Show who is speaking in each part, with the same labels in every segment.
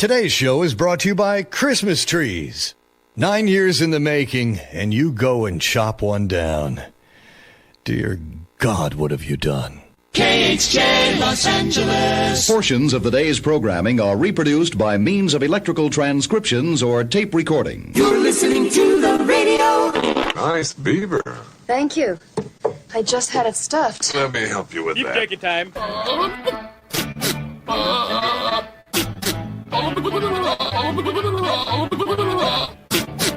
Speaker 1: Today's show is brought to you by Christmas trees. 9 years in the making, and you go and chop one down. Dear God, what have you done?
Speaker 2: KHJ Los Angeles.
Speaker 3: Portions of the day's programming are reproduced by means of electrical transcriptions or tape recording.
Speaker 2: You're listening to the radio.
Speaker 4: Nice beaver.
Speaker 5: Thank you. I just had it stuffed.
Speaker 4: Let me help you with that.
Speaker 6: Take your time.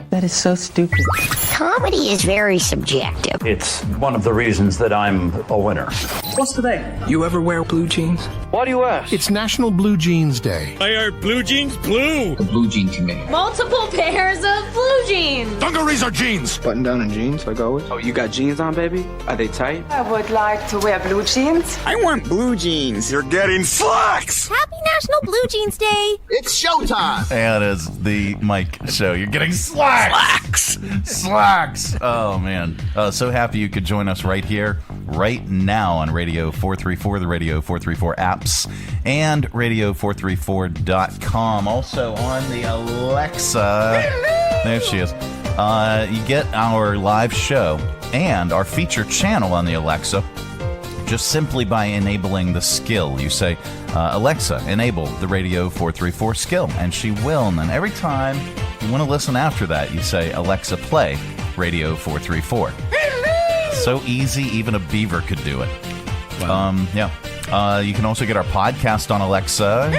Speaker 7: That is so stupid.
Speaker 8: Comedy is very subjective.
Speaker 9: It's one of the reasons that I'm a winner.
Speaker 7: What's today?
Speaker 10: You ever wear blue jeans?
Speaker 9: Why do you ask?
Speaker 10: It's National Blue Jeans Day.
Speaker 6: Why are blue jeans blue?
Speaker 10: The blue jean committee.
Speaker 11: Multiple pairs of blue jeans.
Speaker 4: Dungarees are jeans.
Speaker 10: Button down and jeans, like always. Oh, you got jeans on, baby? Are they tight?
Speaker 5: I would like to wear blue jeans.
Speaker 10: I want blue jeans.
Speaker 4: You're getting slacks.
Speaker 11: Happy National Blue Jeans Day.
Speaker 10: It's showtime.
Speaker 12: And it's the Mike Show. You're getting slacks. Slacks. Oh, man. So happy you could join us right here, right now on Radio 434, the Radio 434 apps, and radio434.com. Also on the Alexa. There she is. You get our live show and our featured channel on the Alexa just simply by enabling the skill. You say, Alexa, enable the Radio 434 skill, and she will. And then every time you want to listen after that, you say, Alexa, play Radio 434. So easy, even a beaver could do it. Wow. You can also get our podcast on Alexa.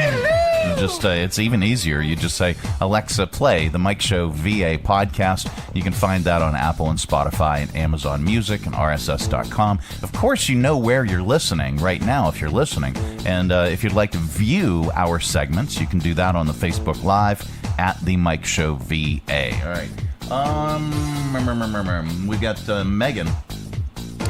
Speaker 12: Just it's even easier. You just say, Alexa, play the Mike Show VA podcast. You can find that on Apple and Spotify and Amazon Music and RSS.com. Of course, you know where you're listening right now if you're listening. And if you'd like to view our segments, you can do that on the Facebook Live at the Mike Show VA. All right. We've got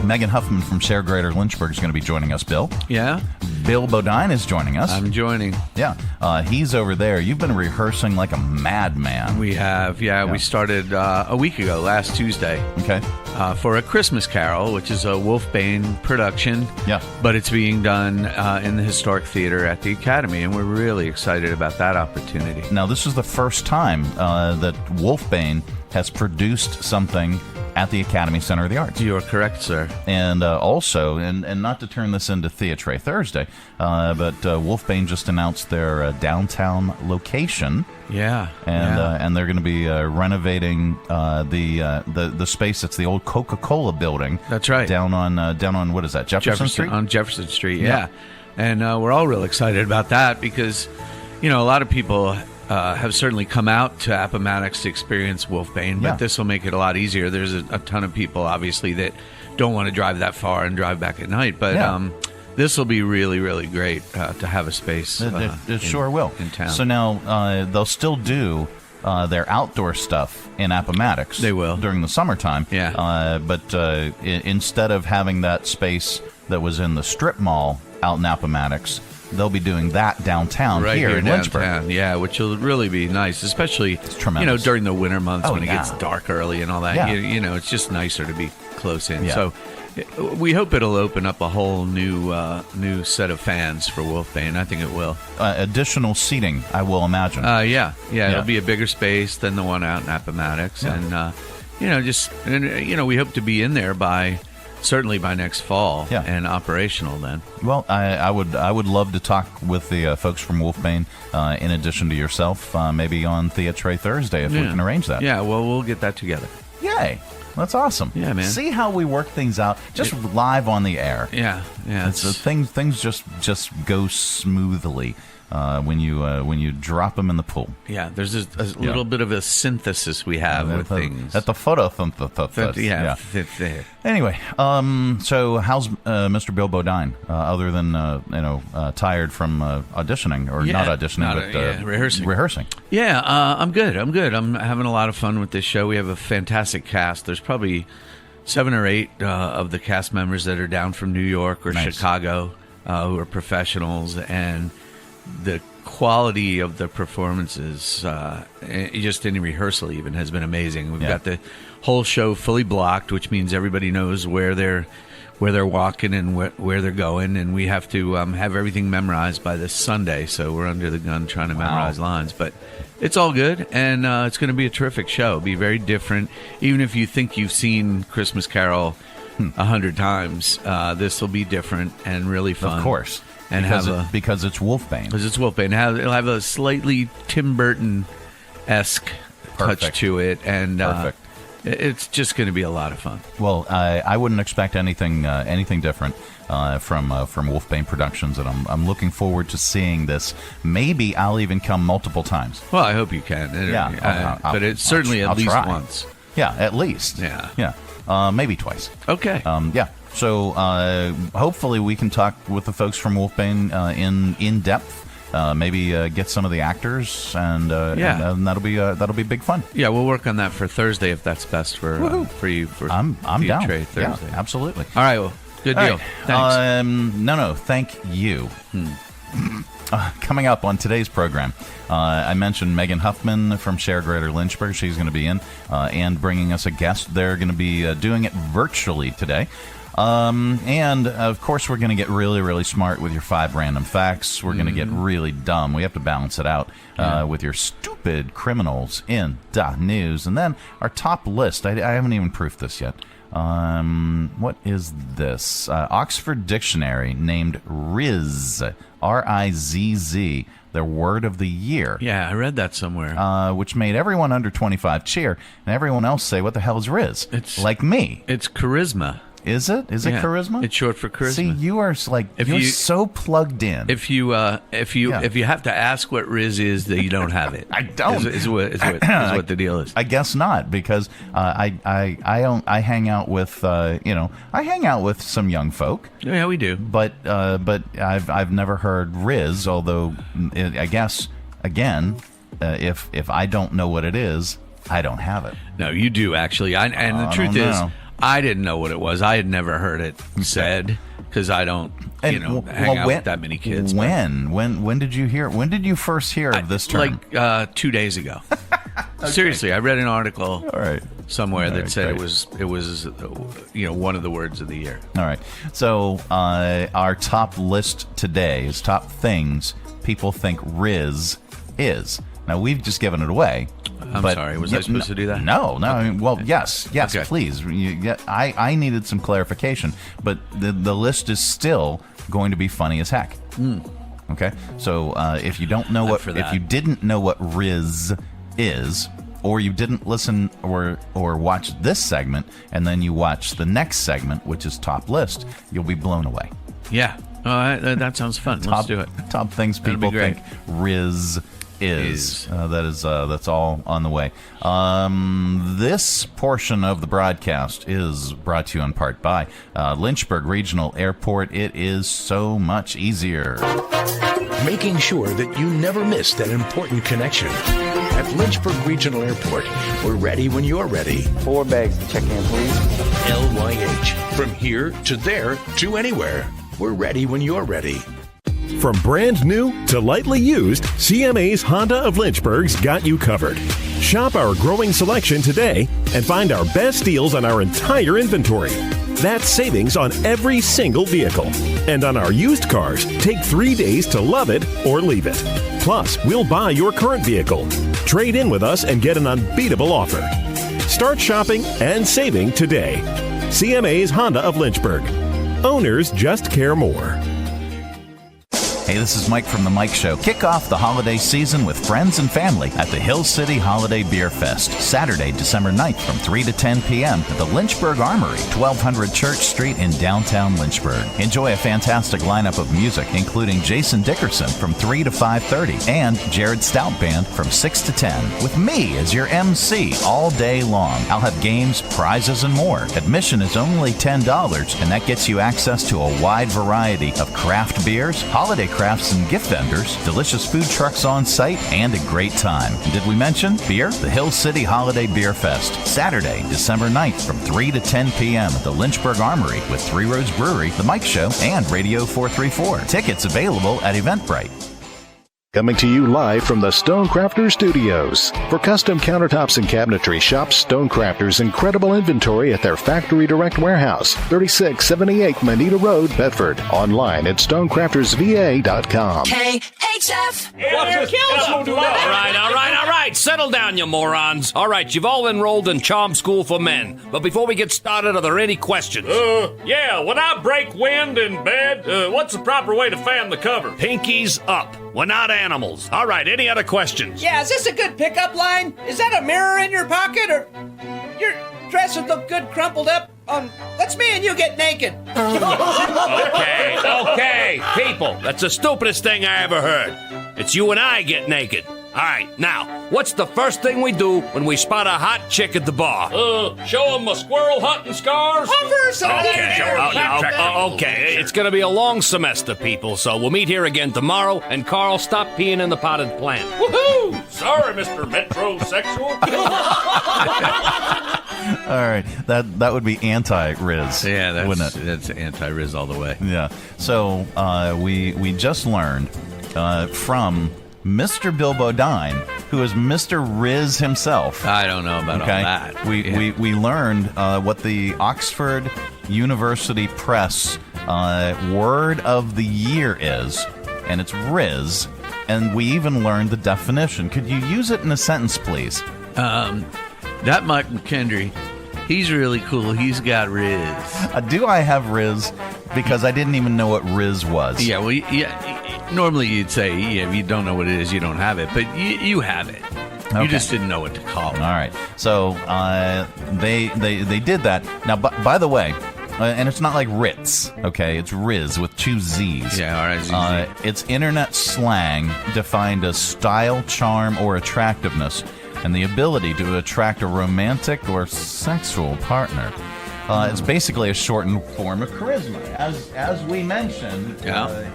Speaker 12: Megan Huffman from Share Greater Lynchburg is going to be joining us, Bill.
Speaker 13: Yeah?
Speaker 12: Bill Bodine is joining us.
Speaker 13: I'm joining.
Speaker 12: Yeah. He's over there. You've been rehearsing like a madman.
Speaker 13: We have, yeah. We started a week ago, last Tuesday.
Speaker 12: Okay.
Speaker 13: For A Christmas Carol, which is a Wolfbane production.
Speaker 12: Yeah.
Speaker 13: But it's being done in the Historic Theater at the Academy, and we're really excited about that opportunity.
Speaker 12: Now, this is the first time that Wolfbane has produced something at the Academy Center of the Arts.
Speaker 13: You are correct, sir.
Speaker 12: And also, and not to turn this into Theatre Thursday, but Wolfbane just announced their downtown location.
Speaker 13: Yeah.
Speaker 12: And they're going to be renovating the space. It's the old Coca-Cola building.
Speaker 13: That's right.
Speaker 12: Down on what is that, Jefferson Street?
Speaker 13: On Jefferson Street, yeah. And we're all real excited about that because, a lot of people have certainly come out to Appomattox to experience Wolfbane, but this will make it a lot easier. There's a ton of people, obviously, that don't want to drive that far and drive back at night, but this will be really, really great to have a space.
Speaker 12: It sure will.
Speaker 13: In town.
Speaker 12: So now they'll still do their outdoor stuff in Appomattox.
Speaker 13: They will.
Speaker 12: During the summertime.
Speaker 13: Yeah.
Speaker 12: But instead of having that space that was in the strip mall out in Appomattox, they'll be doing that downtown
Speaker 13: right
Speaker 12: here in
Speaker 13: downtown,
Speaker 12: Lynchburg.
Speaker 13: Yeah, which will really be nice, especially during the winter months when it gets dark early and all that.
Speaker 12: Yeah.
Speaker 13: It's just nicer to be close in.
Speaker 12: Yeah.
Speaker 13: So we hope it'll open up a whole new set of fans for Wolfbane. I think it will.
Speaker 12: Additional seating, I will imagine.
Speaker 13: Yeah. It'll be a bigger space than the one out in Appomattox, and we hope to be in there certainly by next fall and operational then.
Speaker 12: Well, I would love to talk with the folks from Wolfbane in addition to yourself, maybe on Theatre Thursday if we can arrange that.
Speaker 13: Yeah, well, we'll get that together.
Speaker 12: Yay. That's awesome.
Speaker 13: Yeah, man.
Speaker 12: See how we work things out just live on the air.
Speaker 13: Yeah.
Speaker 12: Things just go smoothly when you drop them in the pool.
Speaker 13: Yeah, there's a little bit of a synthesis we have with things.
Speaker 12: At the photosynthesis.
Speaker 13: Yeah.
Speaker 12: Anyway, so how's Mr. Bill Bodine? Other than tired from auditioning or not auditioning, but rehearsing.
Speaker 13: Yeah, I'm good. I'm having a lot of fun with this show. We have a fantastic cast. There's probably 7 or 8 of the cast members that are down from New York or Chicago who are professionals, and the quality of the performances, just in rehearsal even, has been amazing. We've got the whole show fully blocked, which means everybody knows where they're where they're walking and where they're going, and we have to have everything memorized by this Sunday. So we're under the gun trying to memorize lines, but it's all good, and it's going to be a terrific show. It'll be very different. Even if you think you've seen Christmas Carol 100 times, this will be different and really fun.
Speaker 12: Of course.
Speaker 13: And
Speaker 12: because it's Wolfbane.
Speaker 13: Because it's Wolfbane. It'll have a slightly Tim Burton-esque touch to it, and it's just going to be a lot of fun.
Speaker 12: Well, I wouldn't expect anything different from Wolfbane Productions, and I'm looking forward to seeing this. Maybe I'll even come multiple times.
Speaker 13: Well, I hope you can. But it's certainly at least once.
Speaker 12: Yeah, at least.
Speaker 13: Yeah.
Speaker 12: Maybe twice.
Speaker 13: Okay.
Speaker 12: Yeah. So hopefully we can talk with the folks from Wolfbane in depth. Maybe get some of the actors, and that'll be big fun.
Speaker 13: Yeah, we'll work on that for Thursday if that's best for you.
Speaker 12: I'm down.
Speaker 13: Trade Thursday.
Speaker 12: Yeah, absolutely.
Speaker 13: All right, well, good deal.
Speaker 12: Right.
Speaker 13: Thanks.
Speaker 12: No, thank you. Coming up on today's program, I mentioned Megan Huffman from Share Greater Lynchburg. She's going to be in and bringing us a guest. They're going to be doing it virtually today. And, of course, we're going to get really, really smart with your 5 random facts. We're going to get really dumb. We have to balance it out with your stupid criminals in the news. And then our top list. I haven't even proofed this yet. What is this? Oxford Dictionary named Rizz, R-I-Z-Z, their word of the year.
Speaker 13: Yeah, I read that somewhere.
Speaker 12: Which made everyone under 25 cheer, and everyone else say, what the hell is Rizz?
Speaker 13: It's
Speaker 12: like me.
Speaker 13: It's charisma.
Speaker 12: Is it? Is it charisma?
Speaker 13: It's short for charisma.
Speaker 12: See, you are you're so plugged in.
Speaker 13: If you have to ask what Rizz is, that you don't have it.
Speaker 12: I don't.
Speaker 13: Is what the deal is.
Speaker 12: I guess not, because I hang out with I hang out with some young folk.
Speaker 13: Yeah, we do.
Speaker 12: But I've never heard Rizz. Although I guess again, if I don't know what it is, I don't have it.
Speaker 13: No, you do actually. The truth is, I didn't know what it was. I had never heard it said, because I don't, hang out with that many kids.
Speaker 12: When did you hear? When did you first hear of this term?
Speaker 13: Like 2 days ago. Okay. Seriously, I read an article somewhere that said it was one of the words of the year.
Speaker 12: All right. So our top list today is top things people think Rizz is. Now we've just given it away.
Speaker 13: I'm sorry. Was I supposed to do that?
Speaker 12: No.
Speaker 13: Okay.
Speaker 12: I mean, well, yes,
Speaker 13: okay.
Speaker 12: Please. I needed some clarification, but the list is still going to be funny as heck. Okay, so if you don't know if you didn't know what Rizz is, or you didn't listen or watch this segment, and then you watch the next segment, which is top list, you'll be blown away.
Speaker 13: Yeah, that sounds fun. Let's do it.
Speaker 12: Top things people think Rizz is. That's all on the way. This portion of the broadcast is brought to you in part by Lynchburg Regional Airport. It is so much easier.
Speaker 14: Making sure that you never miss that important connection. At Lynchburg Regional Airport, we're ready when you're ready.
Speaker 10: 4 bags to check in, please.
Speaker 14: LYH. From here to there to anywhere. We're ready when you're ready.
Speaker 15: From brand new to lightly used, CMA's Honda of Lynchburg's got you covered. Shop our growing selection today and find our best deals on our entire inventory. That's savings on every single vehicle. And on our used cars, take 3 days to love it or leave it. Plus, we'll buy your current vehicle. Trade in with us and get an unbeatable offer. Start shopping and saving today. CMA's Honda of Lynchburg. Owners just care more.
Speaker 12: Hey, this is Mike from The Mike Show. Kick off the holiday season with friends and family at the Hill City Holiday Beer Fest, Saturday, December 9th from 3 to 10 p.m. at the Lynchburg Armory, 1200 Church Street in downtown Lynchburg. Enjoy a fantastic lineup of music, including Jason Dickerson from 3 to 5:30 and Jared Stout Band from 6 to 10, with me as your MC all day long. I'll have games, prizes, and more. Admission is only $10, and that gets you access to a wide variety of craft beers, holiday crafts and gift vendors, delicious food trucks on site, and a great time. And did we mention beer? The Hill City Holiday Beer Fest, Saturday, December 9th from 3 to 10 p.m. at the Lynchburg Armory with Three Roads Brewery, The Mike Show, and Radio 434. Tickets available at Eventbrite.
Speaker 14: Coming to you live from the Stonecrafters Studios. For custom countertops and cabinetry, shop Stonecrafters' incredible inventory at their Factory Direct Warehouse, 3678 Manita Road, Bedford. Online at stonecraftersva.com.
Speaker 2: KHF.
Speaker 16: All right. Settle down, you morons. All right, you've all enrolled in Charm School for Men. But before we get started, are there any questions?
Speaker 6: Yeah, when I break wind in bed, what's the proper way to fan the cover?
Speaker 16: Pinkies up. We're not animals. All right, any other questions?
Speaker 17: Yeah, is this a good pickup line? Is that a mirror in your pocket, or your dress would look good crumpled up? Let's me and you get naked.
Speaker 16: Okay, people, that's the stupidest thing I ever heard. It's you and I get naked. All right, now, what's the first thing we do when we spot a hot chick at the bar?
Speaker 6: Show them my squirrel hunting scars?
Speaker 16: Okay, it's gonna be a long semester, people, so we'll meet here again tomorrow, and Carl, stop peeing in the potted plant.
Speaker 6: Woohoo! Sorry, Mr. Metrosexual.
Speaker 12: All right, that would be anti-Rizz.
Speaker 13: Yeah,
Speaker 12: wouldn't it?
Speaker 13: That's anti-Rizz all the way.
Speaker 12: Yeah. So we just learned from Mr. Bill Bodine, who is Mr. Rizz himself.
Speaker 13: I don't know about all that.
Speaker 12: We learned what the Oxford University Press word of the year is, and it's Rizz. And we even learned the definition. Could you use it in a sentence, please?
Speaker 13: That Mike McKendry, he's really cool. He's got Rizz.
Speaker 12: Do I have Rizz? Because I didn't even know what Rizz was.
Speaker 13: Yeah, well, yeah. Normally you'd say, if you don't know what it is, you don't have it. But you have it. Okay. You just didn't know what to call it.
Speaker 12: All right. So they did that. Now, by the way, and it's not like Ritz, okay? It's Rizz with 2 Z's.
Speaker 13: Yeah, R-I-Z-Z.
Speaker 12: It's internet slang defined as style, charm, or attractiveness, and the ability to attract a romantic or sexual partner. It's basically a shortened form of charisma. As we mentioned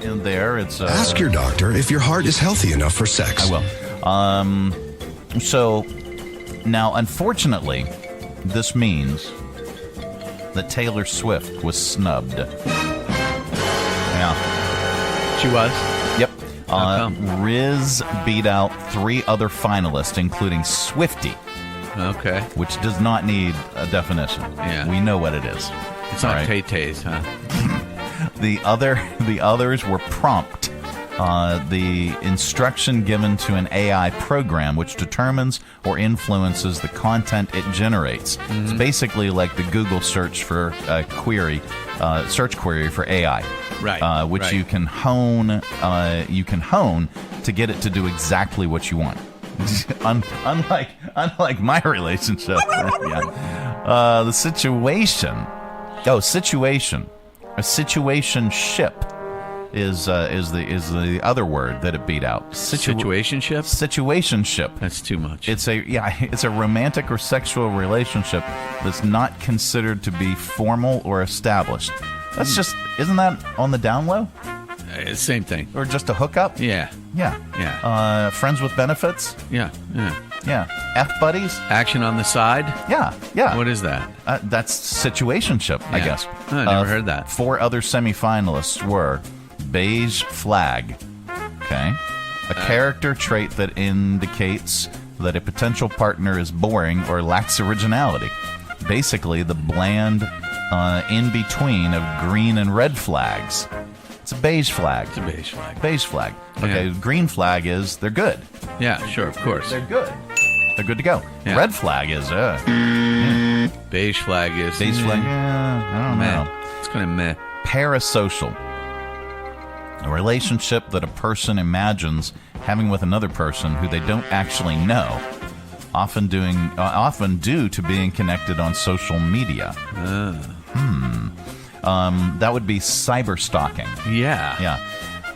Speaker 12: in there, it's...
Speaker 18: Ask your doctor if your heart is healthy enough for sex.
Speaker 12: I will. So, now, unfortunately, this means that Taylor Swift was snubbed. Yeah.
Speaker 13: She was?
Speaker 12: Yep. Rizz beat out 3 other finalists, including Swiftie.
Speaker 13: Okay.
Speaker 12: Which does not need a definition.
Speaker 13: Yeah.
Speaker 12: We know what it is.
Speaker 13: It's not Tay-Tays, huh?
Speaker 12: The others were prompt. The instruction given to an AI program which determines or influences the content it generates. Mm-hmm. It's basically like the Google search for search query for AI.
Speaker 13: Right.
Speaker 12: Which you can hone to get it to do exactly what you want. Unlike my relationship. The situation. A situationship is the other word that it beat out.
Speaker 13: Situationship?
Speaker 12: Situationship.
Speaker 13: That's too much.
Speaker 12: It's a romantic or sexual relationship that's not considered to be formal or established. That's just, isn't that on the down low?
Speaker 13: Same thing.
Speaker 12: Or just a hookup?
Speaker 13: Yeah.
Speaker 12: Friends with benefits?
Speaker 13: Yeah.
Speaker 12: F-buddies?
Speaker 13: Action on the side?
Speaker 12: Yeah.
Speaker 13: What is that?
Speaker 12: That's situationship, I guess.
Speaker 13: Oh, I never heard that.
Speaker 12: 4 other semifinalists were beige flag. Okay. A character trait that indicates that a potential partner is boring or lacks originality. Basically, the bland in-between of green and red flags. It's a beige flag. Beige flag. Okay, green flag is they're good.
Speaker 13: Yeah, sure, of course.
Speaker 12: They're good. They're good to go.
Speaker 13: Yeah.
Speaker 12: Red flag is
Speaker 13: Beige flag is
Speaker 12: I don't know.
Speaker 13: It's kind of meh.
Speaker 12: Parasocial. A relationship that a person imagines having with another person who they don't actually know, often due to being connected on social media. That would be cyber stalking.
Speaker 13: Yeah.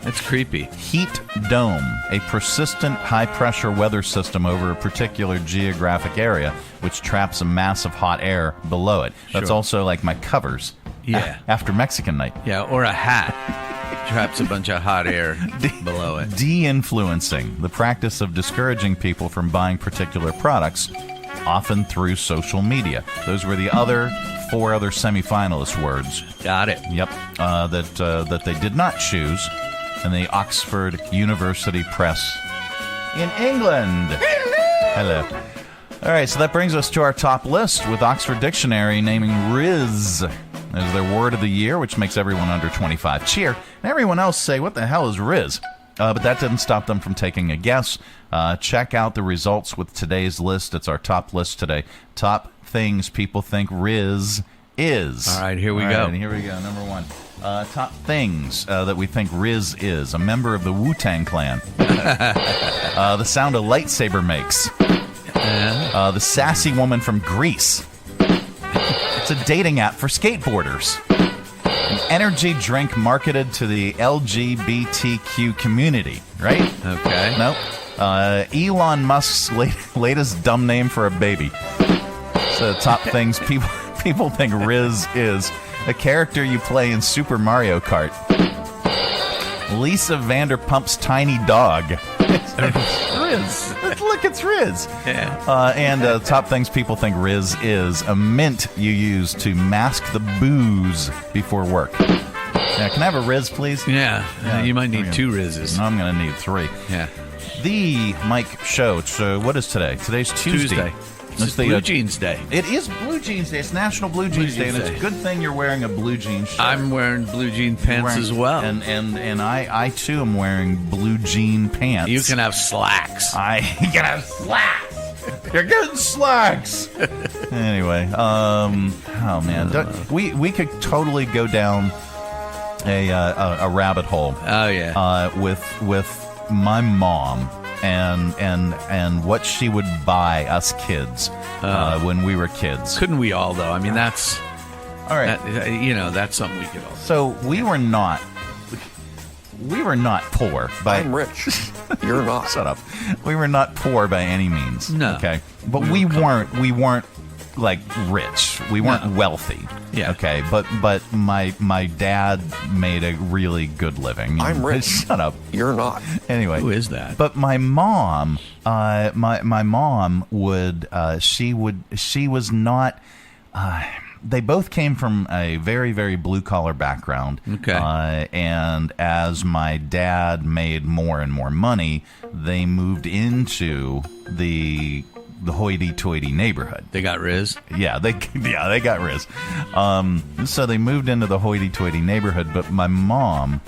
Speaker 13: That's creepy.
Speaker 12: Heat dome, a persistent high-pressure weather system over a particular geographic area, which traps a mass of hot air below it. That's also like my covers.
Speaker 13: Yeah.
Speaker 12: After Mexican night.
Speaker 13: Yeah, or a hat. Traps a bunch of hot air below it.
Speaker 12: De-influencing, the practice of discouraging people from buying particular products, often through social media. Those were the 4 other semifinalist words.
Speaker 13: Got it.
Speaker 12: Yep. That they did not choose. and the Oxford University Press in England. Hello. All right, so that brings us to our top list, with Oxford Dictionary naming Rizz as their word of the year, which makes everyone under 25 cheer, and everyone else say, what the hell is Rizz? But that didn't stop them from taking a guess. Check out the results with today's list. It's our top list today. Top things people think Rizz is.
Speaker 13: All right, here we go.
Speaker 12: Here we go. Number one. Top things that we think Rizz is. A member of the Wu-Tang Clan. The sound a lightsaber makes. The sassy woman from Greece. It's a dating app for skateboarders. An energy drink marketed to the LGBTQ community, right?
Speaker 13: Okay.
Speaker 12: Nope. Elon Musk's latest dumb name for a baby. So top things people think Rizz is. A character you play in Super Mario Kart. Lisa Vanderpump's tiny dog. Rizz. Look, it's Rizz.
Speaker 13: Yeah.
Speaker 12: And top things people think Rizz is. A mint you use to mask the booze before work. Yeah, can I have a Rizz, please?
Speaker 13: Yeah. You might need 2 Rizzes.
Speaker 12: I'm going to need 3.
Speaker 13: Yeah.
Speaker 12: The Mike Show. So what is today? Today's Tuesday.
Speaker 13: It's Blue Jeans Day.
Speaker 12: It is Blue Jeans Day. It's National Blue Jeans Day, and it's a good thing you're wearing a blue jean shirt.
Speaker 13: I'm wearing blue jean pants as well.
Speaker 12: And I too am wearing blue jean pants.
Speaker 13: You can have slacks.
Speaker 12: You can have slacks. You're getting slacks. Anyway, oh man, we could totally go down a rabbit hole.
Speaker 13: Oh yeah.
Speaker 12: With my mom. And what she would buy us kids when we were kids.
Speaker 13: Couldn't we all, though? I mean, that's...
Speaker 12: All right.
Speaker 13: That's something we could all do.
Speaker 12: So we were not poor.
Speaker 18: I'm rich. You're not.
Speaker 12: Shut up. We were not poor by any means.
Speaker 13: No.
Speaker 12: Okay? But we weren't like rich. We weren't wealthy.
Speaker 13: Yeah.
Speaker 12: Okay. But my dad made a really good living.
Speaker 18: I'm rich.
Speaker 12: Shut up.
Speaker 18: You're not.
Speaker 12: Anyway.
Speaker 13: Who is that?
Speaker 12: But my mom, my mom would, she was not, they both came from a very, very blue-collar background.
Speaker 13: Okay.
Speaker 12: And as my dad made more and more money, they moved into the hoity-toity neighborhood.
Speaker 13: They got Rizz?
Speaker 12: Yeah, they got Rizz. So they moved into the hoity-toity neighborhood, but my mom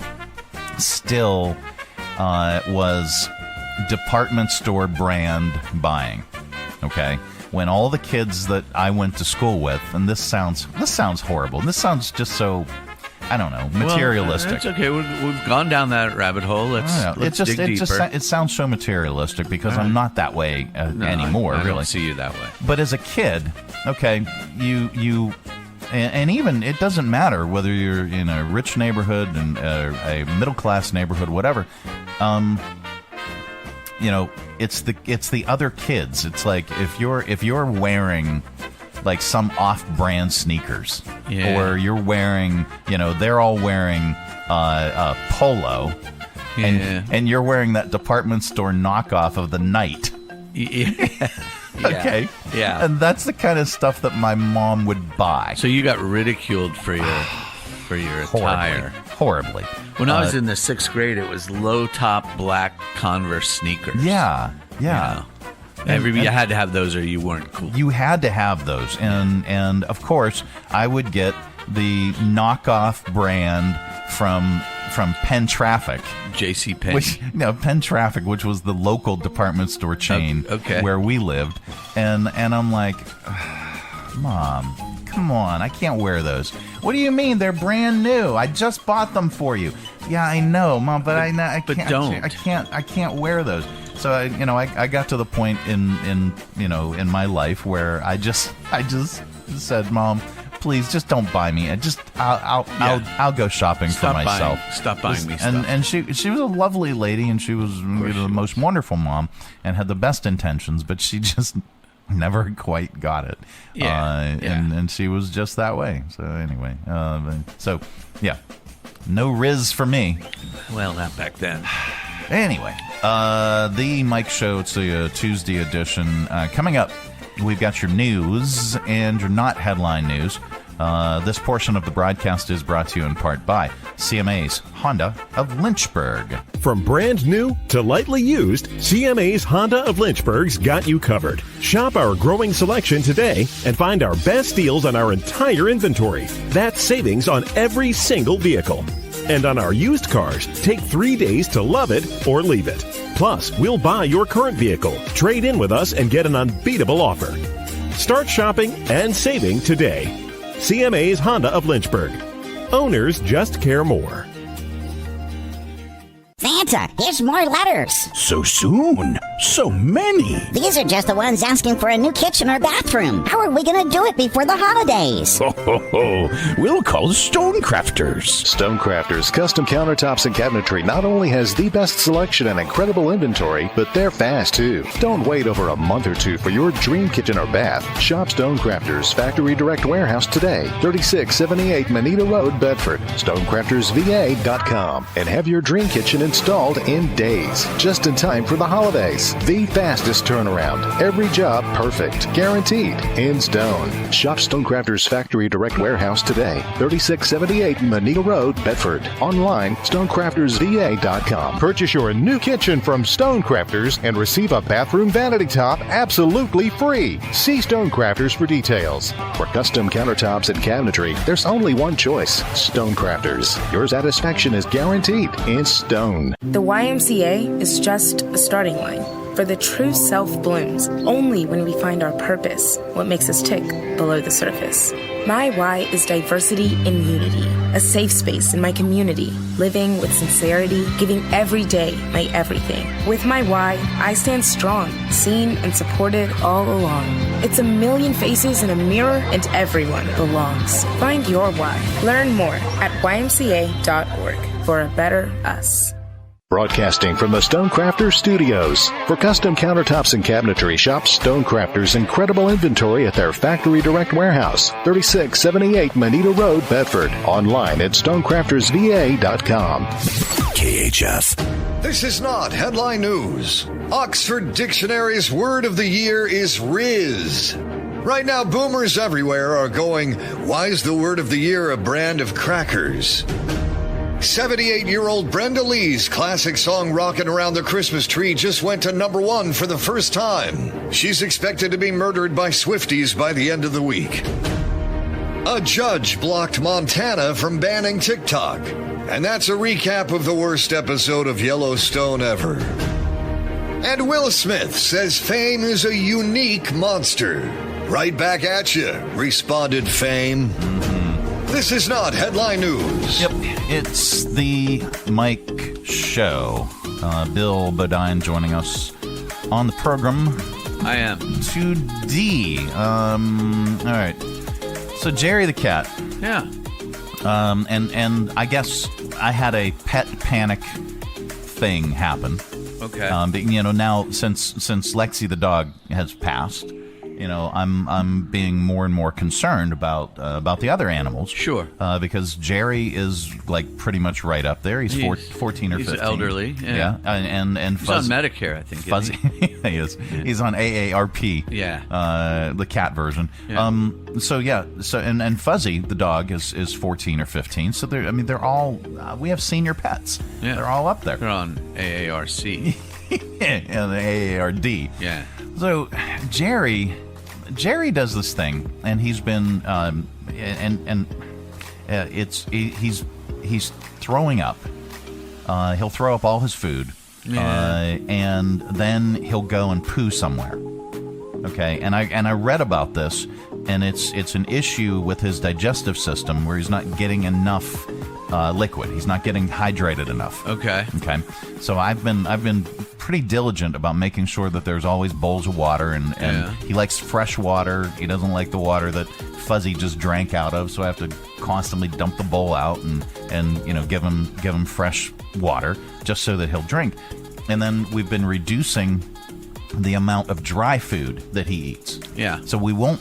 Speaker 12: still was department store brand buying. Okay? When all the kids that I went to school with, and this sounds horrible. This sounds just so, I don't know, materialistic.
Speaker 13: It's okay. We've gone down that rabbit hole. Let's dig deeper.
Speaker 12: It sounds so materialistic because I'm not that way anymore.
Speaker 13: I
Speaker 12: really
Speaker 13: don't see you that way.
Speaker 12: But as a kid, okay, you and even it doesn't matter whether you're in a rich neighborhood and a middle class neighborhood, whatever. It's the other kids. It's like if you're wearing like some off-brand sneakers, or you're wearing, they're all wearing a polo, and you're wearing that department store knockoff of the night. Okay.
Speaker 13: Yeah.
Speaker 12: And that's the kind of stuff that my mom would buy.
Speaker 13: So you got ridiculed for your attire.
Speaker 12: Horribly.
Speaker 13: When I was in the 6th grade, it was low-top black Converse sneakers.
Speaker 12: Yeah.
Speaker 13: You had to have those or you weren't cool.
Speaker 12: You had to have those. And of course, I would get the knockoff brand from Penn Traffic.
Speaker 13: J.C. Penney.
Speaker 12: Penn Traffic, which was the local department store chain where we lived. And I'm like, Mom, come on, I can't wear those. What do you mean? They're brand new. I just bought them for you. Yeah, I know, Mom, but I can't wear those. So I got to the point in my life where I just said, Mom, please just don't buy me. I'll go shopping for myself.
Speaker 13: Stop buying me stuff.
Speaker 12: And she was a lovely lady, and she was the most wonderful mom and had the best intentions, but she just never quite got it. And she was just that way. So anyway, no Rizz for me.
Speaker 13: Well, not back then.
Speaker 12: Anyway, the Mike Show, it's a Tuesday edition. Coming up, we've got your news and your not headline news. This portion of the broadcast is brought to you in part by CMA's Honda of Lynchburg.
Speaker 15: From brand new to lightly used, CMA's Honda of Lynchburg's got you covered. Shop our growing selection today and find our best deals on our entire inventory. That's savings on every single vehicle. And on our used cars, take 3 days to love it or leave it. Plus, we'll buy your current vehicle, trade in with us, and get an unbeatable offer. Start shopping and saving today. CMA's Honda of Lynchburg. Owners just care more.
Speaker 8: Santa, here's more letters.
Speaker 19: So soon? So many.
Speaker 8: These are just the ones asking for a new kitchen or bathroom. How are we going to do it before the holidays?
Speaker 19: Ho, ho, ho. We'll call Stonecrafters.
Speaker 14: Stonecrafters Custom Countertops and Cabinetry not only has the best selection and incredible inventory, but they're fast too. Don't wait over a month or two for your dream kitchen or bath. Shop Stonecrafters Factory Direct Warehouse today, 3678 Manita Road, Bedford. StonecraftersVA.com, and have your dream kitchen installed in days, just in time for the holidays. The fastest turnaround. Every job perfect. Guaranteed. In stone. Shop Stonecrafters Factory Direct Warehouse today, 3678 Manita Road, Bedford. Online, StonecraftersVA.com. Purchase your new kitchen from Stonecrafters and receive a bathroom vanity top absolutely free. See Stonecrafters for details. For custom countertops and cabinetry, there's only one choice. Stonecrafters. Your satisfaction is guaranteed in stone.
Speaker 20: The YMCA is just a starting line, for the true self blooms only when we find our purpose, what makes us tick below the surface. My why is diversity and unity, a safe space in my community, living with sincerity, giving every day my everything. With my why, I stand strong, seen and supported all along. It's a million faces in a mirror and everyone belongs. Find your why. Learn more at ymca.org for a better us.
Speaker 14: Broadcasting from the Stonecrafters Studios. For custom countertops and cabinetry, shop Stonecrafters' incredible inventory at their Factory Direct Warehouse, 3678 Manita Road, Bedford. Online at StonecraftersVA.com.
Speaker 19: KHF.
Speaker 1: This is not headline news. Oxford Dictionary's word of the year is Rizz. Right now, boomers everywhere are going, why is the word of the year a brand of crackers? 78-year-old Brenda Lee's classic song Rockin' Around the Christmas Tree just went to #1 for the first time. She's expected to be murdered by Swifties by the end of the week. A judge blocked Montana from banning TikTok. And that's a recap of the worst episode of Yellowstone ever. And Will Smith says fame is a unique monster. Right back at you, responded Fame. This is not headline news.
Speaker 12: Yep, it's the Mike Show. Bill Bodine joining us on the program.
Speaker 13: I am.
Speaker 12: 2D. All right. So Jerry the cat.
Speaker 13: Yeah.
Speaker 12: And I guess I had a pet panic thing happen.
Speaker 13: Okay.
Speaker 12: But, you know, now since Lexi the dog has passed, you know, I'm being more and more concerned about the other animals.
Speaker 13: Sure.
Speaker 12: Because Jerry is like pretty much right up there. He's 14 or 15.
Speaker 13: He's elderly. Yeah.
Speaker 12: And
Speaker 13: he's on Medicare, I think.
Speaker 12: Fuzzy. He is. Yeah. He's on AARP.
Speaker 13: Yeah.
Speaker 12: The cat version.
Speaker 13: Yeah.
Speaker 12: And Fuzzy the dog is 14 or 15. So they're all. We have senior pets.
Speaker 13: Yeah.
Speaker 12: They're all up there.
Speaker 13: They're on AARC.
Speaker 12: And the AARD.
Speaker 13: Yeah.
Speaker 12: So Jerry does this thing, and he's been he's throwing up. He'll throw up all his food, and then he'll go and poo somewhere. Okay, and I read about this, and it's an issue with his digestive system where he's not getting enough liquid. He's not getting hydrated enough.
Speaker 13: Okay.
Speaker 12: So I've been pretty diligent about making sure that there's always bowls of water, and he likes fresh water. He doesn't like the water that Fuzzy just drank out of, so I have to constantly dump the bowl out and you know give him fresh water just so that he'll drink. And then we've been reducing the amount of dry food that he eats.
Speaker 13: Yeah.
Speaker 12: So we won't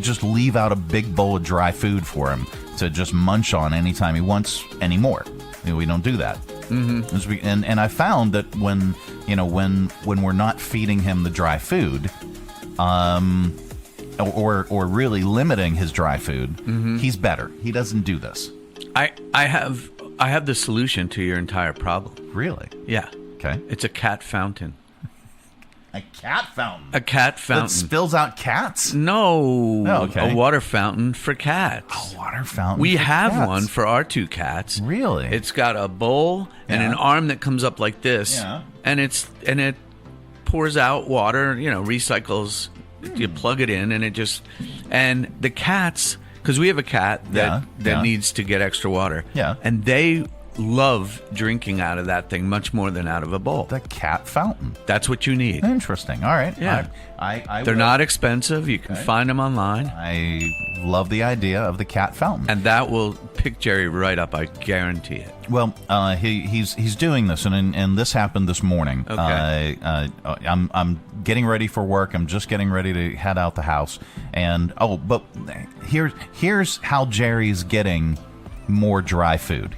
Speaker 12: just leave out a big bowl of dry food for him to just munch on anytime he wants anymore. You know, we don't do that. Mm-hmm. And I found that when we're not feeding him the dry food, or really limiting his dry food, he's better. He doesn't do this.
Speaker 13: I have the solution to your entire problem.
Speaker 12: Really?
Speaker 13: Yeah.
Speaker 12: Okay.
Speaker 13: It's a cat fountain.
Speaker 12: A cat fountain?
Speaker 13: A cat fountain.
Speaker 12: That spills out cats?
Speaker 13: No.
Speaker 12: Oh, okay.
Speaker 13: A water fountain for cats.
Speaker 12: A water fountain
Speaker 13: We
Speaker 12: for
Speaker 13: have
Speaker 12: cats.
Speaker 13: one for our 2 cats.
Speaker 12: Really?
Speaker 13: It's got a bowl and an arm that comes up like this.
Speaker 12: Yeah.
Speaker 13: And it pours out water, recycles. You plug it in and and the cats, because we have a cat that needs to get extra water.
Speaker 12: Yeah.
Speaker 13: And they love drinking out of that thing much more than out of a bowl.
Speaker 12: The cat fountain.
Speaker 13: That's what you need.
Speaker 12: Interesting. All right.
Speaker 13: Yeah.
Speaker 12: They're
Speaker 13: not expensive. You can find them online.
Speaker 12: I love the idea of the cat fountain.
Speaker 13: And that will pick Jerry right up, I guarantee it.
Speaker 12: Well, he's doing this, and this happened this morning.
Speaker 13: Okay.
Speaker 12: I'm getting ready for work. I'm just getting ready to head out the house, and but here's how Jerry's getting more dry food.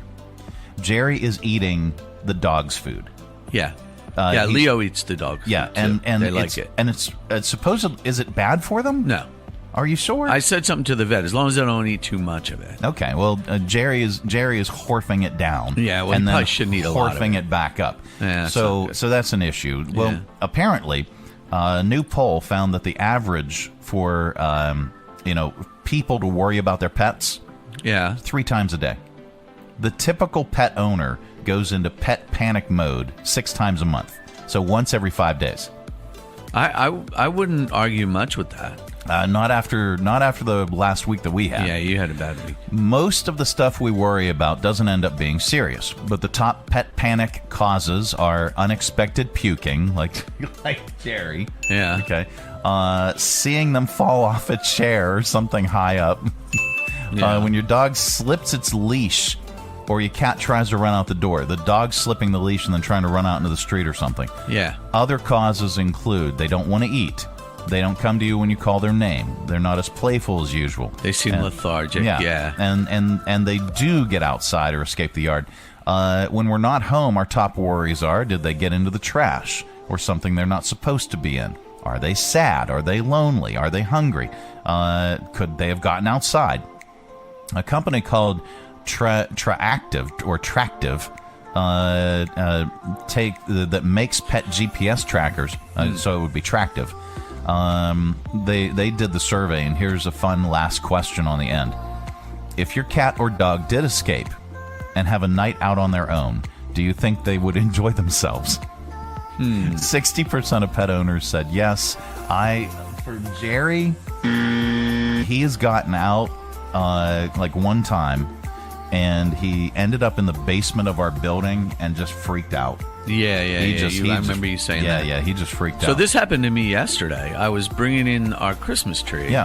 Speaker 12: Jerry is eating the dog's food.
Speaker 13: Yeah. Leo eats the dog food.
Speaker 12: Yeah,
Speaker 13: too.
Speaker 12: and
Speaker 13: they like it.
Speaker 12: And it's supposed. Is it bad for them?
Speaker 13: No.
Speaker 12: Are you sure?
Speaker 13: I said something to the vet. As long as they don't eat too much of it.
Speaker 12: Okay. Well, Jerry is horfing it down.
Speaker 13: Yeah. Well,
Speaker 12: and
Speaker 13: he
Speaker 12: then
Speaker 13: probably shouldn't eat a lot of
Speaker 12: horfing
Speaker 13: it.
Speaker 12: it back up.
Speaker 13: Yeah,
Speaker 12: so that's an issue. Well, apparently, a new poll found that the average for people to worry about their pets, 3 times a day. The typical pet owner goes into pet panic mode 6 times a month. So once every 5 days.
Speaker 13: I wouldn't argue much with that.
Speaker 12: Not after the last week that we had.
Speaker 13: Yeah, you had a bad week.
Speaker 12: Most of the stuff we worry about doesn't end up being serious, but the top pet panic causes are unexpected puking, like Jerry.
Speaker 13: Yeah.
Speaker 12: Okay. Seeing them fall off a chair or something high up. When your dog slips its leash, or your cat tries to run out the door. The dog slipping the leash and then trying to run out into the street or something.
Speaker 13: Yeah.
Speaker 12: Other causes include they don't want to eat. They don't come to you when you call their name. They're not as playful as usual.
Speaker 13: They seem lethargic. Yeah.
Speaker 12: And they do get outside or escape the yard. When we're not home, our top worries are, did they get into the trash or something they're not supposed to be in? Are they sad? Are they lonely? Are they hungry? Could they have gotten outside? A company called Tractive that makes pet GPS trackers, so it would be Tractive. They did the survey, and here's a fun last question on the end. If your cat or dog did escape and have a night out on their own, do you think they would enjoy themselves? 60% of pet owners said yes. For Jerry, he has gotten out like one time, and he ended up in the basement of our building and just freaked out.
Speaker 13: I remember you saying that.
Speaker 12: Yeah, he just freaked out.
Speaker 13: So this happened to me yesterday. I was bringing in our Christmas tree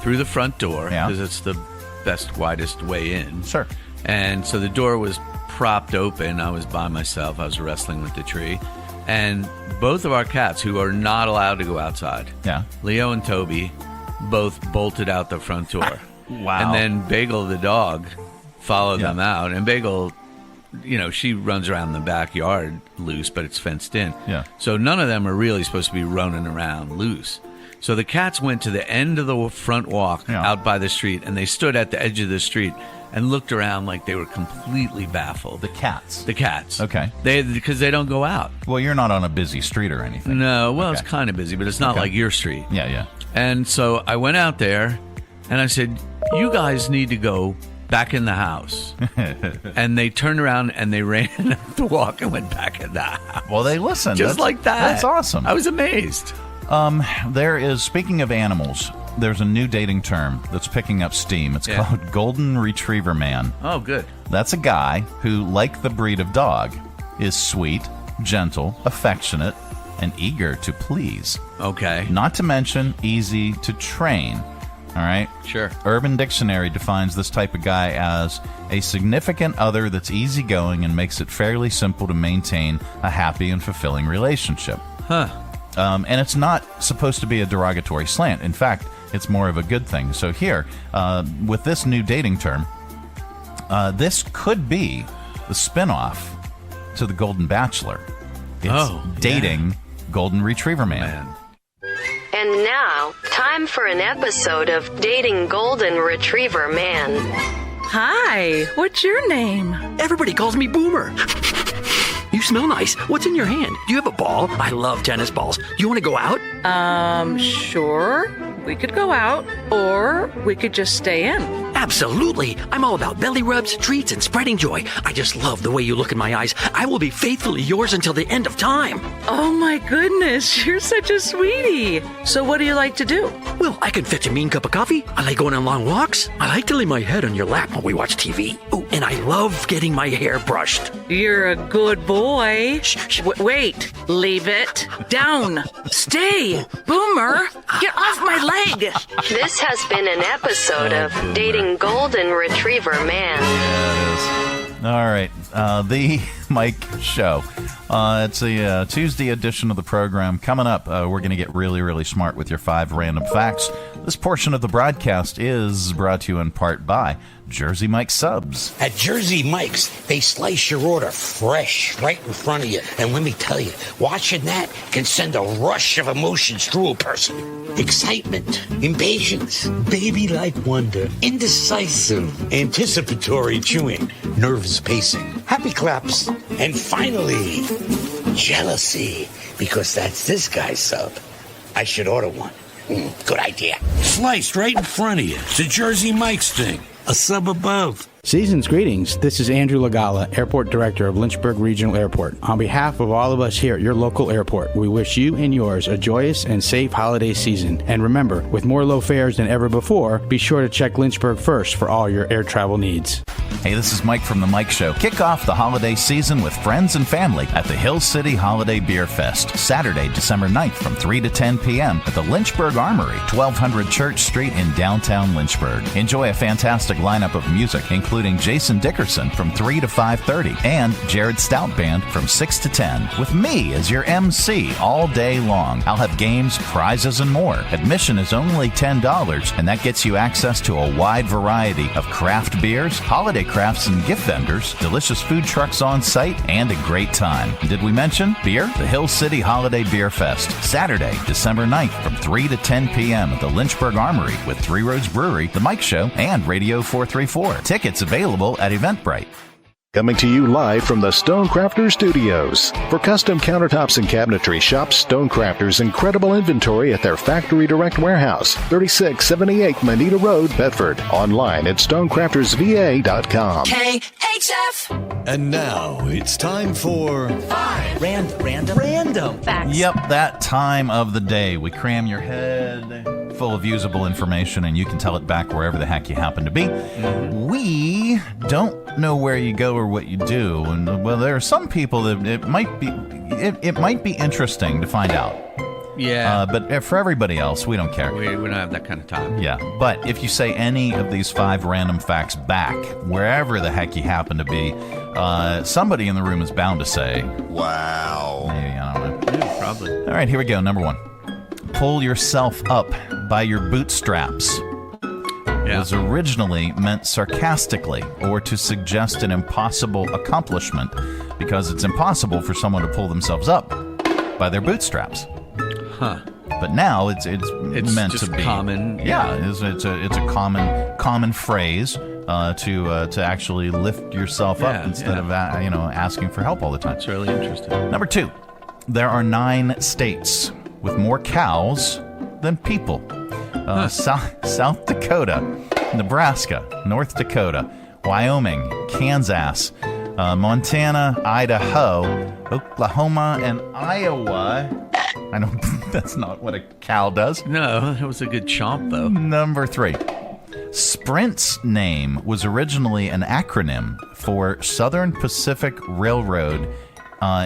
Speaker 13: through the front door because it's the best, widest way in.
Speaker 12: Sure.
Speaker 13: And so the door was propped open. I was by myself. I was wrestling with the tree. And both of our cats, who are not allowed to go outside, Leo and Toby, both bolted out the front door.
Speaker 12: Wow.
Speaker 13: And then Bagel the dog followed them out. And Bagel, she runs around the backyard loose, but it's fenced in.
Speaker 12: Yeah.
Speaker 13: So none of them are really supposed to be running around loose. So the cats went to the end of the front walk out by the street, and they stood at the edge of the street and looked around like they were completely baffled.
Speaker 12: The cats?
Speaker 13: The cats.
Speaker 12: Okay.
Speaker 13: Because they don't go out.
Speaker 12: Well, you're not on a busy street or anything.
Speaker 13: No, well, it's kind of busy, but it's not like your street.
Speaker 12: Yeah.
Speaker 13: And so I went out there, and I said, you guys need to go back in the house. And they turned around and they ran up the walk and went back in the house.
Speaker 12: Well, they listened.
Speaker 13: Just like that.
Speaker 12: That's awesome.
Speaker 13: I was amazed.
Speaker 12: There is, speaking of animals, there's a new dating term that's picking up steam. It's called Golden Retriever Man.
Speaker 13: Oh, good.
Speaker 12: That's a guy who, like the breed of dog, is sweet, gentle, affectionate, and eager to please.
Speaker 13: Okay.
Speaker 12: Not to mention easy to train. All right?
Speaker 13: Sure.
Speaker 12: Urban Dictionary defines this type of guy as a significant other that's easygoing and makes it fairly simple to maintain a happy and fulfilling relationship.
Speaker 13: Huh.
Speaker 12: And it's not supposed to be a derogatory slant. In fact, it's more of a good thing. So here, with this new dating term, this could be the spinoff to The Golden Bachelor. It's dating Golden Retriever Man.
Speaker 21: And now, time for an episode of Dating Golden Retriever Man.
Speaker 22: Hi, what's your name?
Speaker 23: Everybody calls me Boomer. You smell nice. What's in your hand? Do you have a ball? I love tennis balls. Do you want to go out?
Speaker 22: Sure. We could go out, or we could just stay in.
Speaker 23: Absolutely. I'm all about belly rubs, treats, and spreading joy. I just love the way you look in my eyes. I will be faithfully yours until the end of time.
Speaker 22: Oh my goodness, you're such a sweetie. So what do you like to do?
Speaker 23: Well, I can fetch a mean cup of coffee. I like going on long walks. I like to lay my head on your lap while we watch TV. Oh, and I love getting my hair brushed.
Speaker 22: You're a good boy.
Speaker 23: Shh.
Speaker 22: Wait, leave it. Down. Stay. Boomer, get off my leg.
Speaker 21: This has been an episode of Dating Golden Retriever Man.
Speaker 12: Yeah, it is. All right. The Mike Show. It's a Tuesday edition of the program. Coming up, we're going to get really, really smart with your 5 random facts. This portion of the broadcast is brought to you in part by Jersey Mike's Subs.
Speaker 24: At Jersey Mike's, they slice your order fresh right in front of you. And let me tell you, watching that can send a rush of emotions through a person. Excitement, impatience, baby-like wonder, indecisive, anticipatory chewing, nerves pacing, happy claps, and finally, jealousy, because that's this guy's sub. I should order one. Good idea. Sliced right in front of you. It's a Jersey Mike's thing. A sub above.
Speaker 25: Season's greetings. This is Andrew Lagala, Airport Director of Lynchburg Regional Airport. On behalf of all of us here at your local airport, we wish you and yours a joyous and safe holiday season. And remember, with more low fares than ever before, be sure to check Lynchburg first for all your air travel needs.
Speaker 12: Hey, this is Mike from The Mike Show. Kick off the holiday season with friends and family at the Hill City Holiday Beer Fest, Saturday, December 9th from 3 to 10 p.m. at the Lynchburg Armory, 1200 Church Street in downtown Lynchburg. Enjoy a fantastic lineup of music, including Jason Dickerson from 3 to 5:30 and Jared Stout Band from 6 to 10, with me as your MC all day long. I'll have games, prizes, and more. Admission is only $10, and that gets you access to a wide variety of craft beers, holiday crafts and gift vendors, delicious food trucks on site, and a great time. Did we mention beer? The Hill City Holiday Beer Fest, Saturday, December 9th from 3 to 10 p.m. at the Lynchburg Armory with Three Roads Brewery, The Mike Show, and Radio 434. Tickets available at Eventbrite.
Speaker 14: Coming to you live from the Stonecrafters Studios. For custom countertops and cabinetry, shop Stonecrafters' incredible inventory at their Factory Direct Warehouse, 3678 Manita Road, Bedford. Online at stonecraftersva.com.
Speaker 2: KHF.
Speaker 1: And now it's time for
Speaker 2: 5 random facts.
Speaker 12: Yep, that time of the day. We cram your head full of usable information, and you can tell it back wherever the heck you happen to be. We don't know where you go or what you do, and well, there are some people that it might be interesting to find out.
Speaker 13: Yeah,
Speaker 12: but for everybody else, we don't care.
Speaker 13: We don't have that kind of time.
Speaker 12: Yeah, but if you say any of these 5 random facts back, wherever the heck you happen to be, somebody in the room is bound to say, "Wow." Maybe, I don't know.
Speaker 13: Yeah, probably.
Speaker 12: All right, here we go. Number 1. Pull yourself up by your bootstraps. It was originally meant sarcastically or to suggest an impossible accomplishment because it's impossible for someone to pull themselves up by their bootstraps.
Speaker 13: Huh.
Speaker 12: But now it's meant
Speaker 13: just
Speaker 12: to be
Speaker 13: common.
Speaker 12: Yeah, it's a common phrase to actually lift yourself up instead of asking for help all the time.
Speaker 13: That's really interesting.
Speaker 12: Number 2, there are 9 states with more cows than people. South Dakota, Nebraska, North Dakota, Wyoming, Kansas, Montana, Idaho, Oklahoma, and Iowa. I don't. That's not what a cow does.
Speaker 13: No, that was a good chomp, though.
Speaker 12: Number 3. Sprint's name was originally an acronym for Southern Pacific Railroad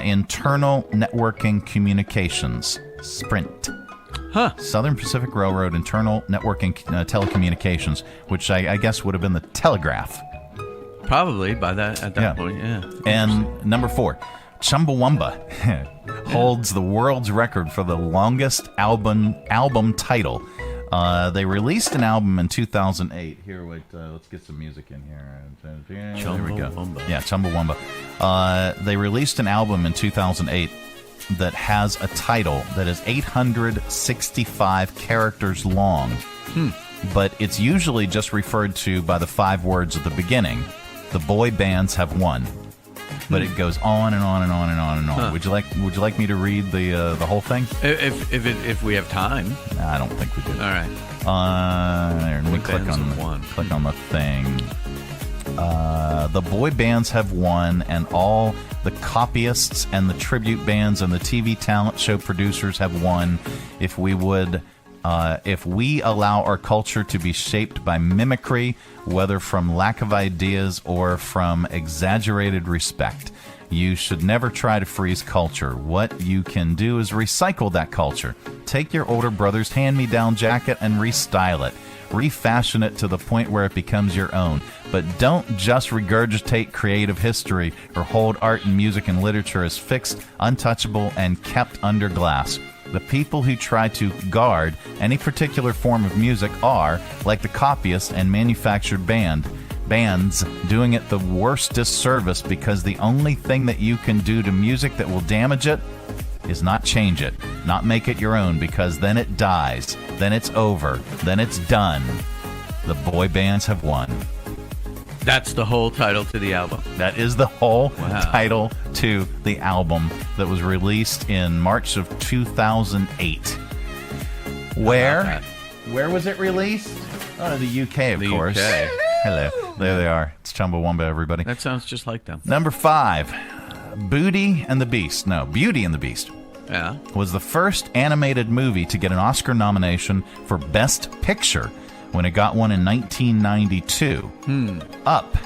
Speaker 12: Internal Networking Communications. Sprint. Southern Pacific Railroad Internal Networking Telecommunications, which I guess would have been the telegraph.
Speaker 13: Probably at that point, yeah.
Speaker 12: And number 4, Chumbawamba holds the world's record for the longest album title. They released an album in 2008. Here, wait, let's get some music in here. There we go. Yeah, Chumbawamba. They released an album in 2008 that has a title that is 865 characters long, but it's usually just referred to by the 5 words at the beginning. The boy bands have won. But it goes on and on and on and on and on. Would you like me to read the whole thing?
Speaker 13: If we have time.
Speaker 12: I don't think we do.
Speaker 13: All right.
Speaker 12: There, let me click on the thing. The boy bands have won, and all the copyists and the tribute bands and the TV talent show producers have won. If we allow our culture to be shaped by mimicry, whether from lack of ideas or from exaggerated respect, you should never try to freeze culture. What you can do is recycle that culture. Take your older brother's hand-me-down jacket and restyle it. Refashion it to the point where it becomes your own. But don't just regurgitate creative history or hold art and music and literature as fixed, untouchable, and kept under glass. The people who try to guard any particular form of music are, like the copyists and manufactured bands, doing it the worst disservice, because the only thing that you can do to music that will damage it is not change it, not make it your own, because then it dies, then it's over, then it's done. The boy bands have won.
Speaker 13: That's the whole title to the album.
Speaker 12: That is the whole title to the album that was released in March of 2008. Where was it released? Oh, the UK, of course.
Speaker 13: UK.
Speaker 12: Hello. There they are. It's Chumbawamba, everybody.
Speaker 13: That sounds just like them.
Speaker 12: Number 5, Beauty and the Beast. Yeah. Was the first animated movie to get an Oscar nomination for Best Picture when it got one in 1992. Up.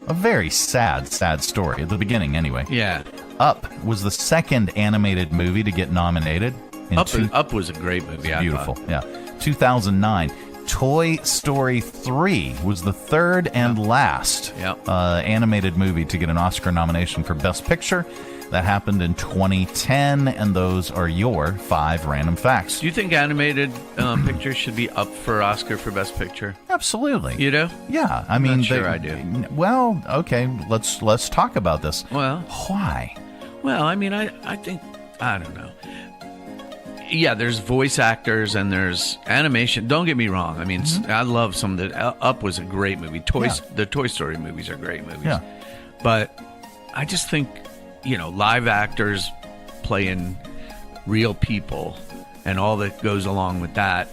Speaker 12: A very sad story. At the beginning, anyway.
Speaker 13: Yeah.
Speaker 12: Up was the second animated movie to get nominated.
Speaker 13: Up was a great movie.
Speaker 12: Beautiful. Yeah. 2009. Toy Story 3 was the third and last animated movie to get an Oscar nomination for Best Picture. That happened in 2010, and those are your 5 random facts.
Speaker 13: Do you think animated pictures should be up for Oscar for Best Picture?
Speaker 12: Absolutely.
Speaker 13: You do?
Speaker 12: Yeah, I mean,
Speaker 13: I do.
Speaker 12: Well, okay, let's talk about this.
Speaker 13: Well,
Speaker 12: why?
Speaker 13: Well, I mean, I think, I don't know. Yeah, there's voice actors and there's animation. Don't get me wrong. I mean, I love some of the... Up was a great movie. The Toy Story movies are great movies.
Speaker 12: Yeah.
Speaker 13: But I just think, live actors playing real people and all that goes along with that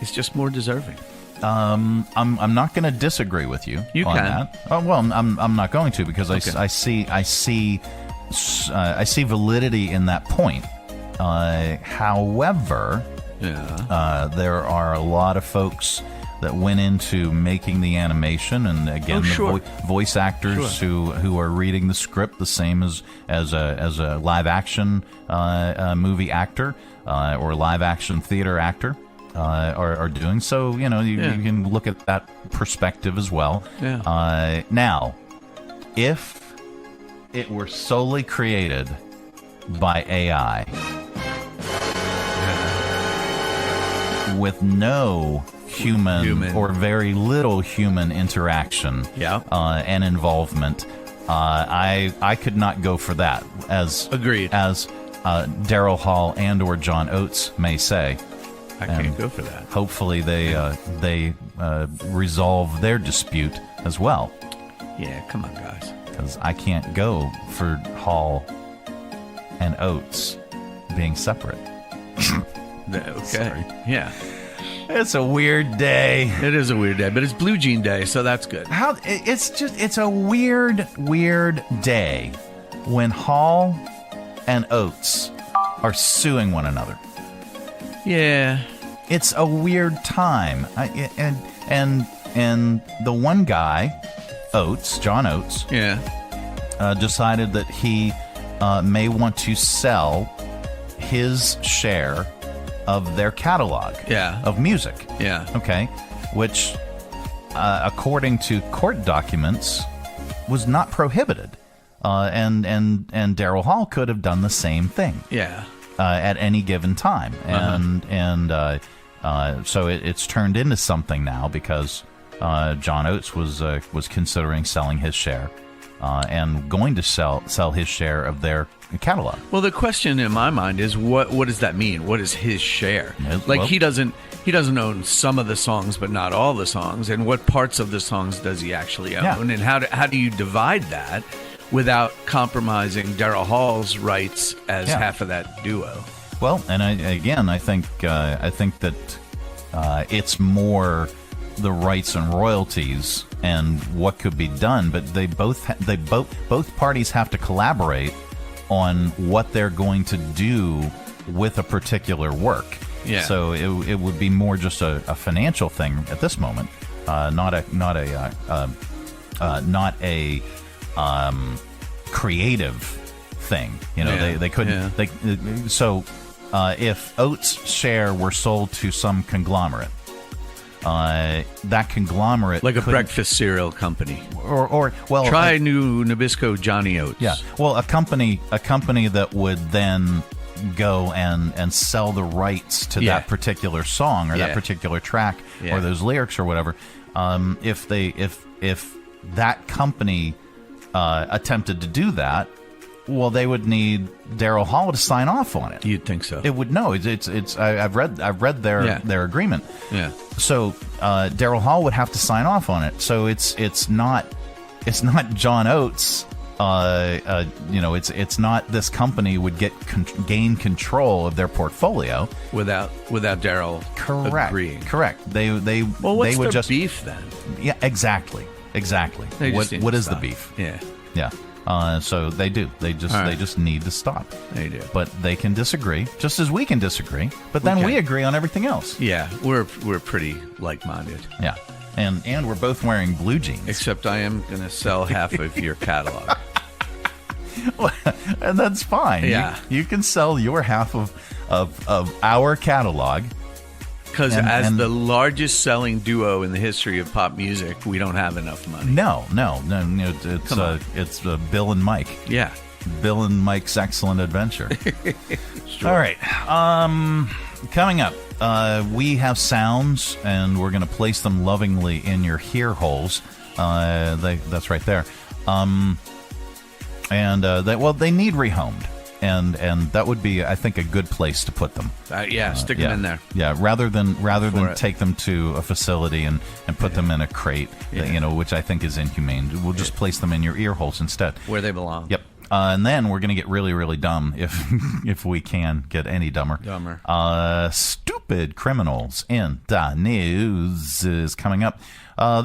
Speaker 13: is just more deserving.
Speaker 12: I'm not going to disagree with you.
Speaker 13: You
Speaker 12: on
Speaker 13: can.
Speaker 12: That. Oh, well, I'm not going to, because I see validity in that point. However, there are a lot of folks that went into making the animation, and again, voice actors who are reading the script the same as a live action movie actor or live action theater actor are doing. So you can look at that perspective as well.
Speaker 13: Yeah.
Speaker 12: Now, if it were solely created by AI with no human or very little human interaction and involvement, I could not go for that.
Speaker 13: Agreed.
Speaker 12: As Daryl Hall and or John Oates may say.
Speaker 13: I can't go for that.
Speaker 12: Hopefully they resolve their dispute as well.
Speaker 13: Yeah, come on, guys.
Speaker 12: Because I can't go for Hall and Oates being separate.
Speaker 13: Okay.
Speaker 12: Sorry.
Speaker 13: Yeah.
Speaker 12: It's a weird day.
Speaker 13: It is a weird day, but it's Blue Jean Day, so that's good.
Speaker 12: It's a weird day when Hall and Oates are suing one another.
Speaker 13: Yeah.
Speaker 12: It's a weird time. And the one guy, John Oates, decided that he may want to sell his share of their catalog of music.
Speaker 13: Yeah.
Speaker 12: Okay. Which, according to court documents, was not prohibited. And Daryl Hall could have done the same thing.
Speaker 13: Yeah.
Speaker 12: At any given time. So it's turned into something now because John Oates was considering selling his share. and going to sell his share of their catalog.
Speaker 13: Well, the question in my mind is what does that mean? What is his share? Like, he doesn't own some of the songs, but not all the songs. And what parts of the songs does he actually own?
Speaker 12: Yeah.
Speaker 13: And how do you divide that without compromising Daryl Hall's rights as half of that duo?
Speaker 12: Well, and I think that it's more the rights and royalties and what could be done, but both parties have to collaborate on what they're going to do with a particular work.
Speaker 13: Yeah.
Speaker 12: So it would be more just a financial thing at this moment, not a creative thing. You know, they couldn't. If Oates' share were sold to some conglomerate, that conglomerate,
Speaker 13: like a breakfast cereal company,
Speaker 12: or
Speaker 13: try new Nabisco Johnny Oates.
Speaker 12: Yeah, well, a company that would then go and sell the rights to that particular song or that particular track or those lyrics or whatever. If that company attempted to do that, well, they would need Daryl Hall to sign off on it.
Speaker 13: You'd think so.
Speaker 12: It would I've read their agreement.
Speaker 13: Yeah.
Speaker 12: So Daryl Hall would have to sign off on it. So it's not John Oates. It's not this company would gain control of their portfolio
Speaker 13: without Daryl agreeing.
Speaker 12: Correct. They
Speaker 13: what's
Speaker 12: would
Speaker 13: their
Speaker 12: just
Speaker 13: beef then?
Speaker 12: Yeah, exactly. What is the beef?
Speaker 13: Yeah.
Speaker 12: So they do. They just need to stop.
Speaker 13: They do.
Speaker 12: But they can disagree, just as we can disagree. But then we agree on everything else.
Speaker 13: Yeah, we're pretty like-minded.
Speaker 12: Yeah. And we're both wearing blue jeans.
Speaker 13: Except I am going to sell half of your catalog.
Speaker 12: And that's fine.
Speaker 13: Yeah.
Speaker 12: You can sell your half of our catalog.
Speaker 13: Because as the largest selling duo in the history of pop music, we don't have enough money.
Speaker 12: No. It's Bill and Mike.
Speaker 13: Yeah.
Speaker 12: Bill and Mike's Excellent Adventure.
Speaker 13: Sure.
Speaker 12: All right. Coming up, we have sounds, and we're going to place them lovingly in your ear holes. That's right there. They need rehomed. And that would be, I think, a good place to put them.
Speaker 13: Stick them in there.
Speaker 12: Yeah, rather than take them to a facility and put them in a crate, which I think is inhumane. We'll just place them in your ear holes instead,
Speaker 13: where they belong.
Speaker 12: Yep. And then we're going to get really, really dumb if we can get any dumber. Stupid Criminalz in the news is coming up.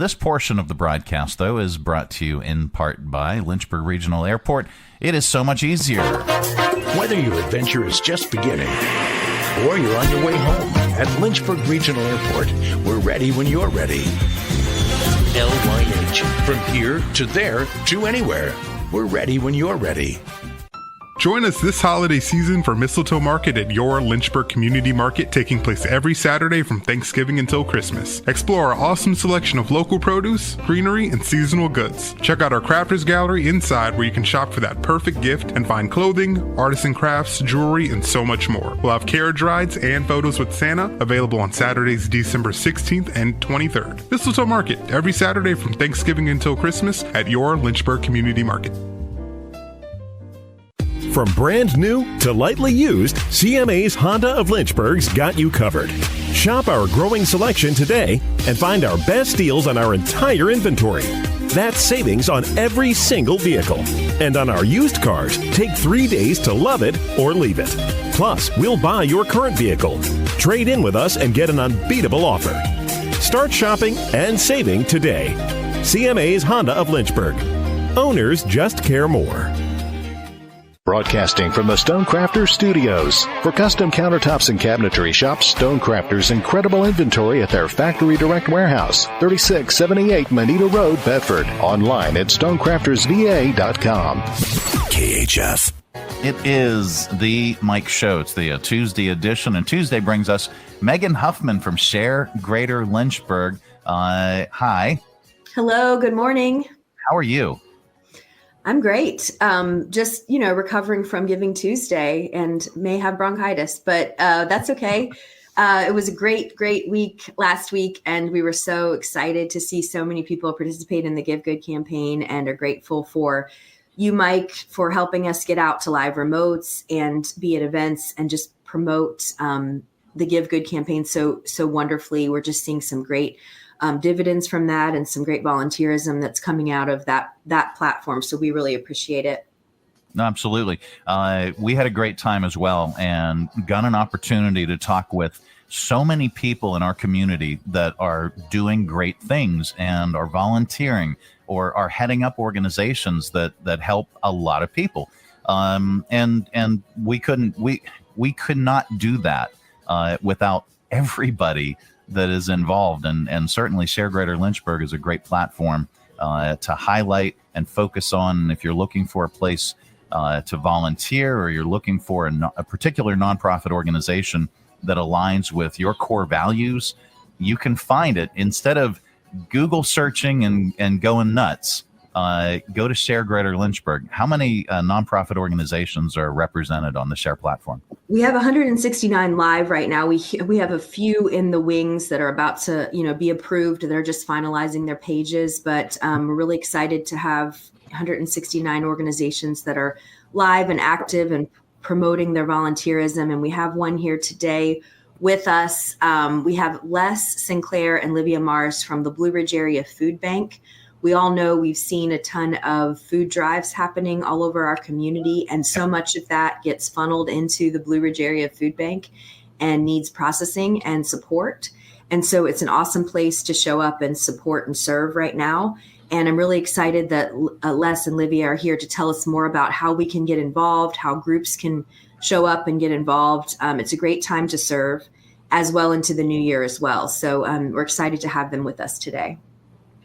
Speaker 12: This portion of the broadcast, though, is brought to you in part by Lynchburg Regional Airport. It is so much easier.
Speaker 19: Whether your adventure is just beginning or you're on your way home, at Lynchburg Regional Airport, we're ready when you're ready. LYH. From here to there to anywhere. We're ready when you're ready.
Speaker 3: Join us this holiday season for Mistletoe Market at your Lynchburg Community Market, taking place every Saturday from Thanksgiving until Christmas. Explore our awesome selection of local produce, greenery, and seasonal goods. Check out our Crafters Gallery inside, where you can shop for that perfect gift and find clothing, artisan crafts, jewelry, and so much more. We'll have carriage rides and photos with Santa available on Saturdays, December 16th and 23rd. Mistletoe Market, every Saturday from Thanksgiving until Christmas at your Lynchburg Community Market.
Speaker 15: From brand new to lightly used, CMA's Honda of Lynchburg's got you covered. Shop our growing selection today and find our best deals on our entire inventory. That's savings on every single vehicle. And on our used cars, take 3 days to love it or leave it. Plus, we'll buy your current vehicle. Trade in with us and get an unbeatable offer. Start shopping and saving today. CMA's Honda of Lynchburg. Owners just care more.
Speaker 14: Broadcasting from the Stonecrafters Studios. For custom countertops and cabinetry, shop Stonecrafters' incredible inventory at their Factory Direct Warehouse, 3678 Manita Road, Bedford. Online at stonecraftersva.com.
Speaker 19: KHF.
Speaker 12: It is the Mike Show. It's the Tuesday edition, and Tuesday brings us Megan Huffman from Share Greater Lynchburg. Hi.
Speaker 4: Hello, good morning.
Speaker 12: How are you?
Speaker 4: I'm great. Just, recovering from Giving Tuesday and may have bronchitis, but that's okay. It was a great week last week, and we were so excited to see so many people participate in the Give Good campaign, and are grateful for you, Mike, for helping us get out to live remotes and be at events and just promote the Give Good campaign so wonderfully. We're just seeing some great dividends from that, and some great volunteerism that's coming out of that platform. So we really appreciate it.
Speaker 12: No, absolutely. We had a great time as well, and got an opportunity to talk with so many people in our community that are doing great things and are volunteering or are heading up organizations that help a lot of people. And we could not do that without everybody that is involved. And certainly Share Greater Lynchburg is a great platform to highlight and focus on. If you're looking for a place to volunteer, or you're looking for a particular nonprofit organization that aligns with your core values, you can find it. Instead of Google searching and going nuts, go to Share Greater Lynchburg. How many nonprofit organizations are represented on the Share platform?
Speaker 4: We have 169 live right now. We have a few in the wings that are about to be approved. They're just finalizing their pages, but we're really excited to have 169 organizations that are live and active and promoting their volunteerism. And we have one here today with us. We have Les Sinclair and Livia Mars from the Blue Ridge Area Food Bank. We all know we've seen a ton of food drives happening all over our community, and so much of that gets funneled into the Blue Ridge Area Food Bank and needs processing and support. And so it's an awesome place to show up and support and serve right now. And I'm really excited that Les and Livia are here to tell us more about how we can get involved, how groups can show up and get involved. It's a great time to serve, as well into the new year as well. So we're excited to have them with us today.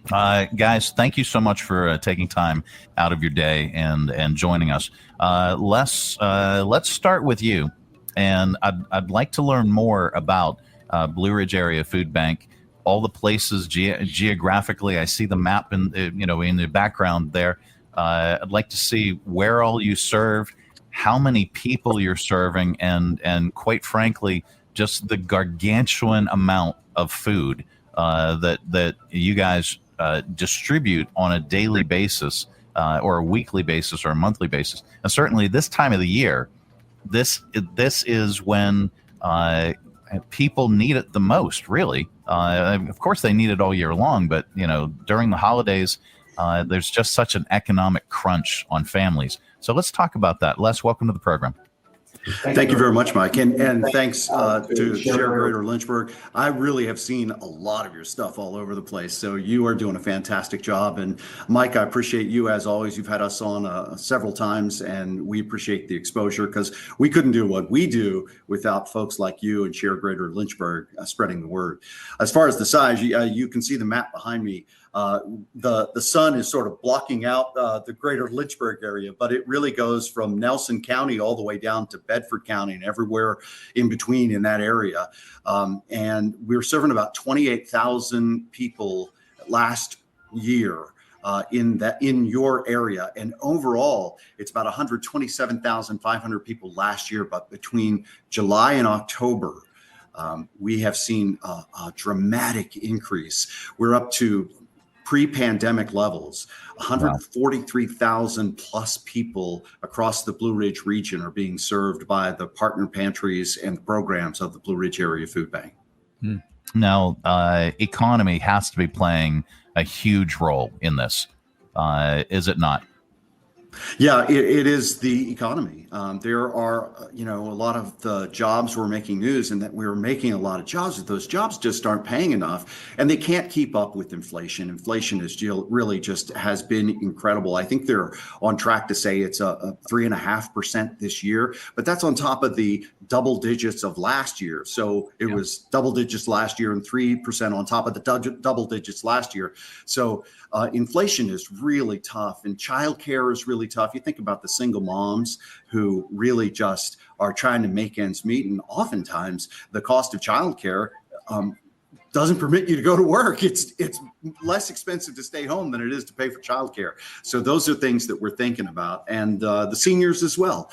Speaker 12: Guys, thank you so much for taking time out of your day and joining us. Let's start with you. And I'd like to learn more about Blue Ridge Area Food Bank. All the places geographically. I see the map in the background there. I'd like to see where all you serve, how many people you're serving, and quite frankly, just the gargantuan amount of food that you guys distribute on a daily basis, or a weekly basis, or a monthly basis. And certainly this time of the year, this is when people need it the most, really. Of course, they need it all year long, but during the holidays, there's just such an economic crunch on families. So let's talk about that. Les, welcome to the program.
Speaker 5: Thank you very much, Mike. And thanks to Share Greater Lynchburg. I really have seen a lot of your stuff all over the place. So you are doing a fantastic job. And Mike, I appreciate you as always. You've had us on several times, and we appreciate the exposure, because we couldn't do what we do without folks like you and Share Greater Lynchburg spreading the word. As far as the size, you can see the map behind me. The sun is sort of blocking out the greater Lynchburg area, but it really goes from Nelson County all the way down to Bedford County and everywhere in between in that area. And we're serving about 28,000 people last year in your area. And overall, it's about 127,500 people last year. But between July and October, we have seen a dramatic increase. We're up to pre-pandemic levels. 143,000 plus people across the Blue Ridge region are being served by the partner pantries and programs of the Blue Ridge Area Food Bank.
Speaker 12: Now, economy has to be playing a huge role in this, is it not?
Speaker 5: Yeah, it is the economy. There are, a lot of the jobs we're making news, and that we're making a lot of jobs, but those jobs just aren't paying enough, and they can't keep up with inflation. Inflation is really just has been incredible. I think they're on track to say it's a 3.5% this year, but that's on top of the double digits of last year. So it was double digits last year and 3% on top of the double digits last year. So inflation is really tough, and childcare is really tough. You think about the single moms who really just are trying to make ends meet, and oftentimes the cost of childcare doesn't permit you to go to work. It's less expensive to stay home than it is to pay for childcare. So those are things that we're thinking about, and the seniors as well,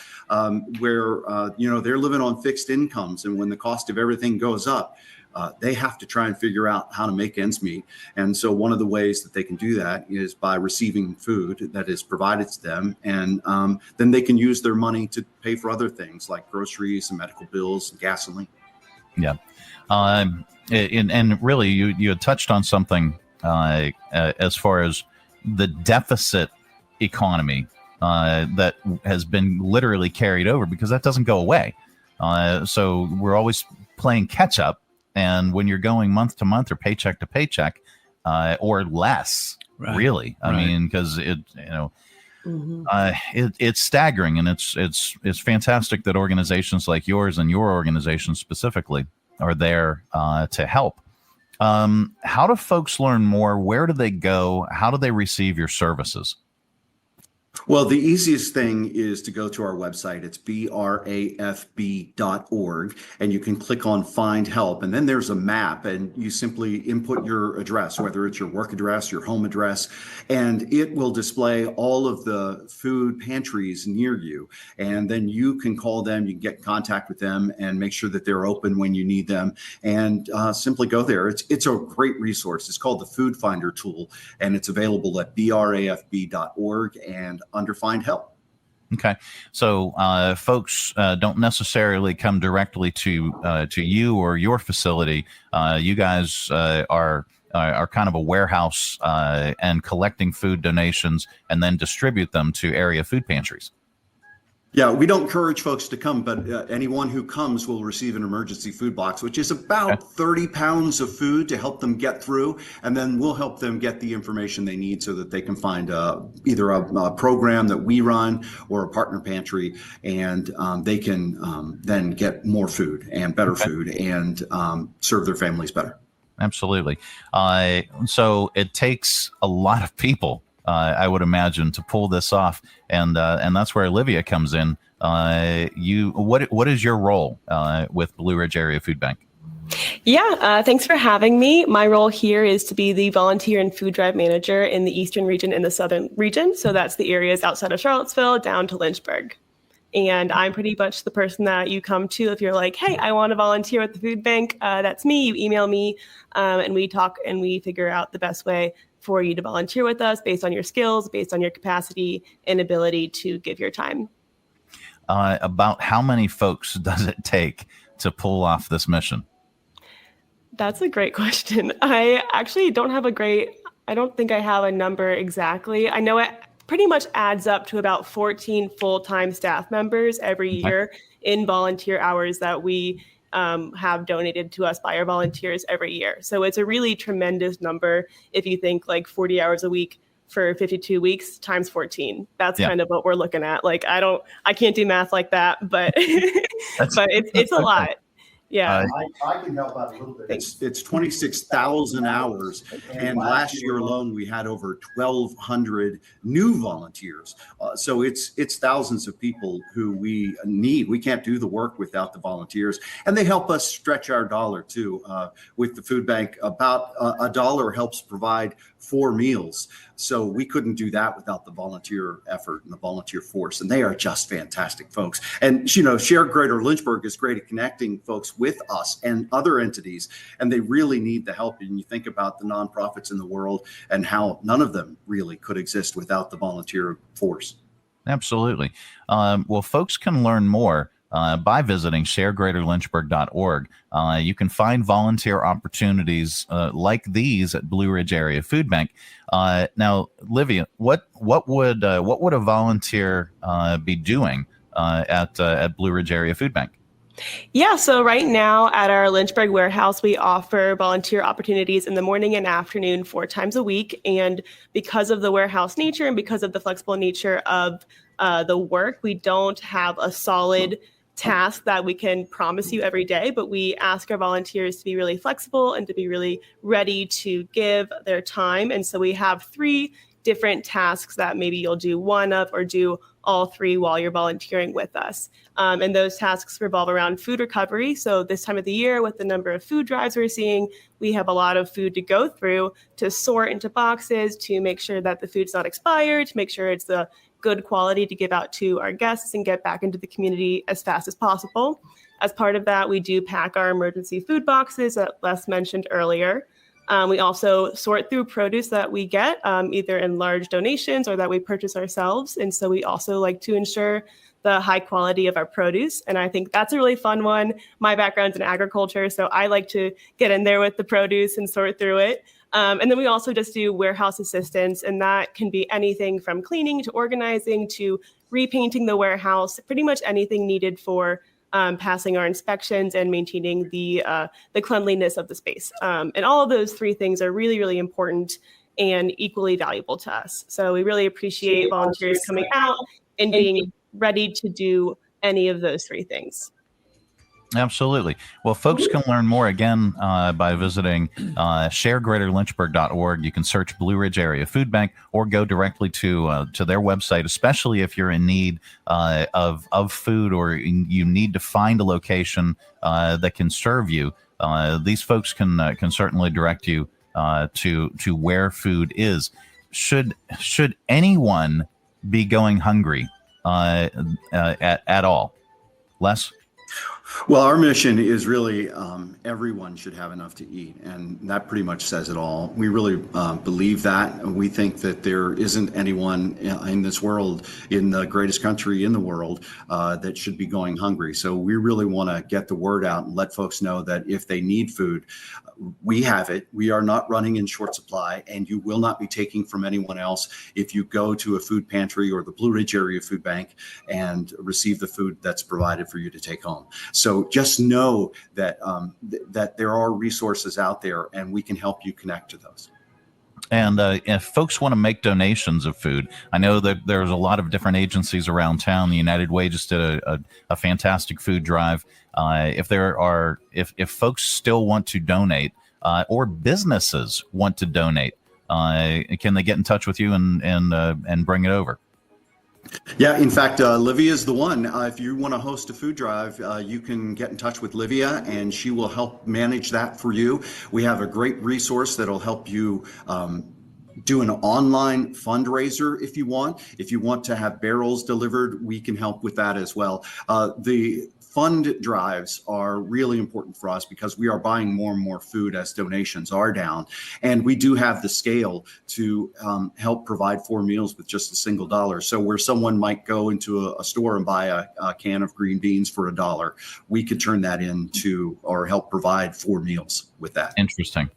Speaker 5: where they're living on fixed incomes, and when the cost of everything goes up, they have to try and figure out how to make ends meet. And so one of the ways that they can do that is by receiving food that is provided to them. And then they can use their money to pay for other things like groceries and medical bills and gasoline.
Speaker 12: Yeah. And really, you had touched on something as far as the deficit economy that has been literally carried over, because that doesn't go away. So we're always playing catch up. And when you're going month to month or paycheck to paycheck, or less, really, I mean, because it's staggering, and it's fantastic that organizations like yours and your organization specifically are there to help. How do folks learn more? Where do they go? How do they receive your services?
Speaker 5: Well, the easiest thing is to go to our website. It's brafb.org, and you can click on Find Help. And then there's a map, and you simply input your address, whether it's your work address, your home address, and it will display all of the food pantries near you. And then you can call them, you can get in contact with them and make sure that they're open when you need them, and simply go there. It's a great resource. It's called the Food Finder tool, and it's available at brafb.org and under Find Help.
Speaker 12: Okay, so folks don't necessarily come directly to you or your facility. You guys are kind of a warehouse and collecting food donations and then distribute them to area food pantries.
Speaker 5: Yeah, we don't encourage folks to come, but anyone who comes will receive an emergency food box, which is about 30 pounds of food to help them get through. And then we'll help them get the information they need so that they can find either a program that we run or a partner pantry, and they can then get more food and better food and serve their families better.
Speaker 12: Absolutely. So it takes a lot of people, I would imagine, to pull this off, and that's where Livia comes in. What is your role with Blue Ridge Area Food Bank?
Speaker 7: Yeah, thanks for having me. My role here is to be the volunteer and food drive manager in the Eastern region and the Southern region. So that's the areas outside of Charlottesville down to Lynchburg. And I'm pretty much the person that you come to if you're like, hey, I want to volunteer at the food bank. That's me. You email me and we talk and we figure out the best way for you to volunteer with us based on your skills, based on your capacity and ability to give your time.
Speaker 12: About how many folks does it take to pull off this mission?
Speaker 7: That's a great question. I actually don't think I have a number exactly. I know it pretty much adds up to about 14 full-time staff members every year in volunteer hours that we have donated to us by our volunteers every year. So it's a really tremendous number. If you think like 40 hours a week for 52 weeks times 14, that's kind of what we're looking at. Like, I can't do math like that, but, but it's a lot. Yeah,
Speaker 5: I can help out a little bit. It's 26,000 hours, and last year alone we had over 1,200 new volunteers. So it's thousands of people who we need. We can't do the work without the volunteers, and they help us stretch our dollar too. With the food bank, about $1 helps provide 4 meals. So we couldn't do that without the volunteer effort and the volunteer force. And they are just fantastic folks. And, Share Greater Lynchburg is great at connecting folks with us and other entities. And they really need the help. And you think about the nonprofits in the world and how none of them really could exist without the volunteer force.
Speaker 12: Absolutely. Well, folks can learn more by visiting sharegreaterlynchburg.org. You can find volunteer opportunities like these at Blue Ridge Area Food Bank. Now, Livia, what would a volunteer be doing at Blue Ridge Area Food Bank?
Speaker 7: Yeah, so right now at our Lynchburg warehouse, we offer volunteer opportunities in the morning and afternoon 4 times a week. And because of the warehouse nature and because of the flexible nature of the work, we don't have a solid task that we can promise you every day, but we ask our volunteers to be really flexible and to be really ready to give their time. And so we have 3 different tasks that maybe you'll do one of or do all three while you're volunteering with us. And those tasks revolve around food recovery. So this time of the year, with the number of food drives we're seeing, we have a lot of food to go through to sort into boxes, to make sure that the food's not expired, to make sure it's the good quality to give out to our guests and get back into the community as fast as possible. As part of that, we do pack our emergency food boxes that Les mentioned earlier. We also sort through produce that we get, either in large donations or that we purchase ourselves. And so we also like to ensure the high quality of our produce. And I think that's a really fun one. My background's in agriculture, so I like to get in there with the produce and sort through it. And then we also just do warehouse assistance, and that can be anything from cleaning to organizing to repainting the warehouse, pretty much anything needed for passing our inspections and maintaining the cleanliness of the space. And all of those three things are really, really important and equally valuable to us. So we really appreciate volunteers coming out and being ready to do any of those three things.
Speaker 12: Absolutely. Well, folks can learn more again by visiting sharegreaterlynchburg.org. You can search Blue Ridge Area Food Bank or go directly to their website, especially if you're in need of food or you need to find a location that can serve you. These folks can certainly direct you to where food is. Should anyone be going hungry at all? Les?
Speaker 5: Well, our mission is really everyone should have enough to eat, and that pretty much says it all. We really believe that. We think that there isn't anyone in this world, in the greatest country in the world, that should be going hungry. So we really want to get the word out and let folks know that if they need food, we have it. We are not running in short supply, and you will not be taking from anyone else if you go to a food pantry or the Blue Ridge Area Food Bank and receive the food that's provided for you to take home. So just know that that there are resources out there, and we can help you connect to those.
Speaker 12: And if folks want to make donations of food, I know that there's a lot of different agencies around town. The United Way just did a fantastic food drive. If folks still want to donate or businesses want to donate, can they get in touch with you and bring it over?
Speaker 5: Yeah, in fact, Livia is the one. If you want to host a food drive, you can get in touch with Livia, and she will help manage that for you. We have a great resource that'll help you do an online fundraiser if you want. If you want to have barrels delivered, we can help with that as well. The fund drives are really important for us because we are buying more and more food as donations are down. And we do have the scale to help provide 4 meals with just a single dollar. So where someone might go into a store and buy a can of green beans for $1, we could turn that into or help provide 4 meals with that.
Speaker 12: Interesting.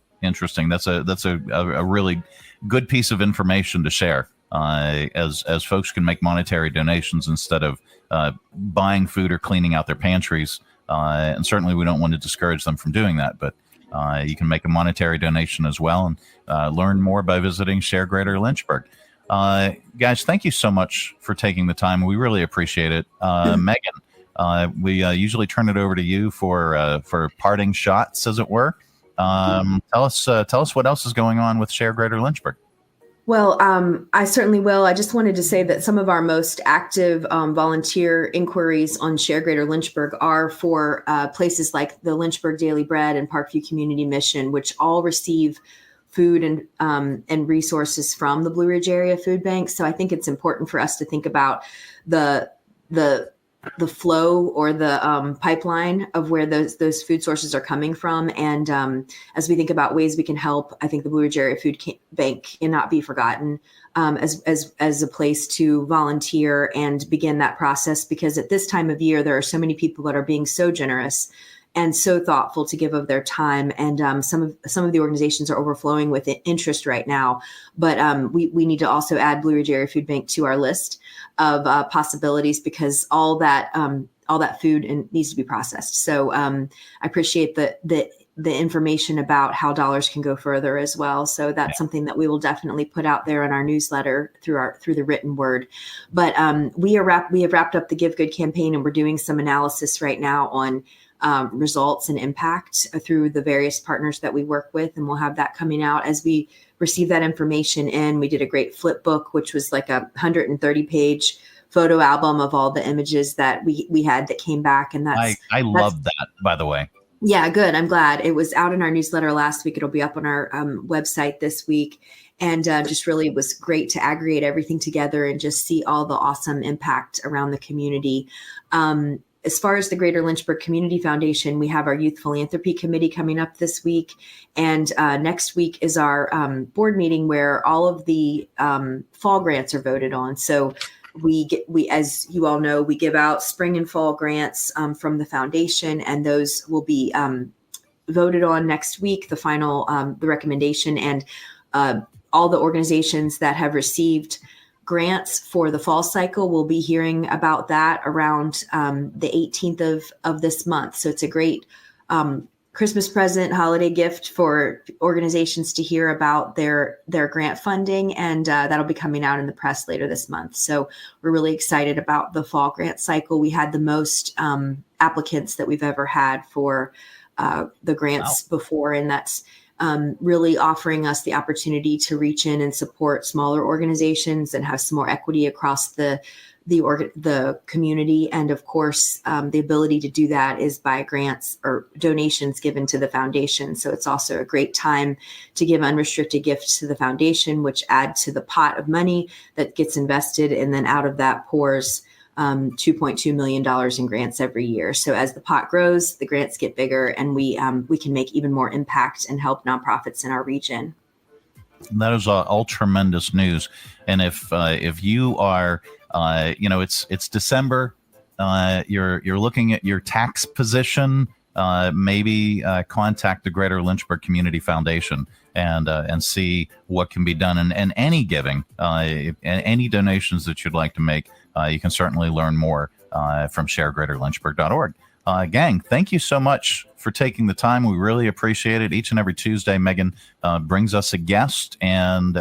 Speaker 12: That's a really good piece of information to share as folks can make monetary donations instead of buying food or cleaning out their pantries. And certainly we don't want to discourage them from doing that, but you can make a monetary donation as well and learn more by visiting Share Greater Lynchburg. Guys, thank you so much for taking the time. We really appreciate it. Megan, we usually turn it over to you for parting shots, as it were. Tell us what else is going on with Share Greater Lynchburg.
Speaker 4: Well, I certainly will. I just wanted to say that some of our most active volunteer inquiries on Share Greater Lynchburg are for places like the Lynchburg Daily Bread and Parkview Community Mission, which all receive food and resources from the Blue Ridge Area Food Bank. So I think it's important for us to think about the flow or the pipeline of where those food sources are coming from. And as we think about ways we can help, I think the Blue Ridge Area Food Bank cannot be forgotten as a place to volunteer and begin that process, because at this time of year, there are so many people that are being so generous and so thoughtful to give of their time. And some of the organizations are overflowing with interest right now. But we need to also add Blue Ridge Area Food Bank to our list of possibilities, because all that food needs to be processed. So I appreciate the information about how dollars can go further as well. So that's something that we will definitely put out there in our newsletter through the written word. But we have wrapped up the Give Good campaign, and we're doing some analysis right now on results and impact through the various partners that we work with. And we'll have that coming out as we receive that information in. We did a great flip book, which was like a 130-page photo album of all the images that we had that came back. And
Speaker 12: I love that, by the way.
Speaker 4: Yeah, good. I'm glad. It was out in our newsletter last week. It'll be up on our website this week. And just really was great to aggregate everything together and just see all the awesome impact around the community. As far as the Greater Lynchburg Community Foundation, we have our Youth Philanthropy Committee coming up this week. And next week is our board meeting where all of the fall grants are voted on. So we, as you all know, we give out spring and fall grants from the foundation, and those will be voted on next week, the final, the recommendation, and all the organizations that have received grants for the fall cycle will be hearing about that around the 18th of this month. So it's a great Christmas present, holiday gift for organizations to hear about their grant funding, and that'll be coming out in the press later this month. So we're really excited about the fall grant cycle. We had the most applicants that we've ever had for the grants before, and that's really offering us the opportunity to reach in and support smaller organizations and have some more equity across the community. And of course, the ability to do that is by grants or donations given to the foundation. So it's also a great time to give unrestricted gifts to the foundation, which add to the pot of money that gets invested. And then out of that pours $2.2 million in grants every year. So as the pot grows, the grants get bigger, and we can make even more impact and help nonprofits in our region.
Speaker 12: That is all tremendous news. And if you are, it's December, you're looking at your tax position, maybe contact the Greater Lynchburg Community Foundation and see what can be done. And any giving, any donations that you'd like to make, you can certainly learn more from sharegreaterlynchburg.org. Gang, thank you so much for taking the time. We really appreciate it. Each and every Tuesday, Megan brings us a guest, and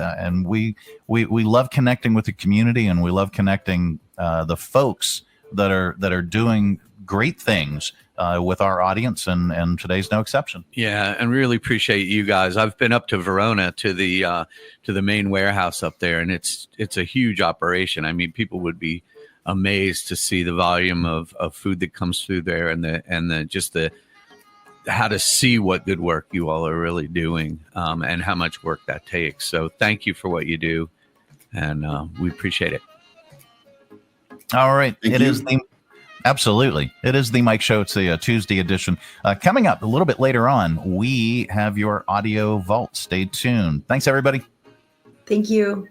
Speaker 12: we love connecting with the community, and we love connecting the folks that are doing great things with our audience, and today's no exception.
Speaker 13: Yeah, and really appreciate you guys. I've been up to Verona to the main warehouse up there, and it's a huge operation. I mean, people would be amazed to see the volume of food that comes through there, and how to see what good work you all are really doing, and how much work that takes. So thank you for what you do, and we appreciate it.
Speaker 12: All right. Absolutely. It is the Mike Show. It's the Tuesday edition. Coming up a little bit later on, we have your Audio Vault. Stay tuned. Thanks, everybody.
Speaker 4: Thank you.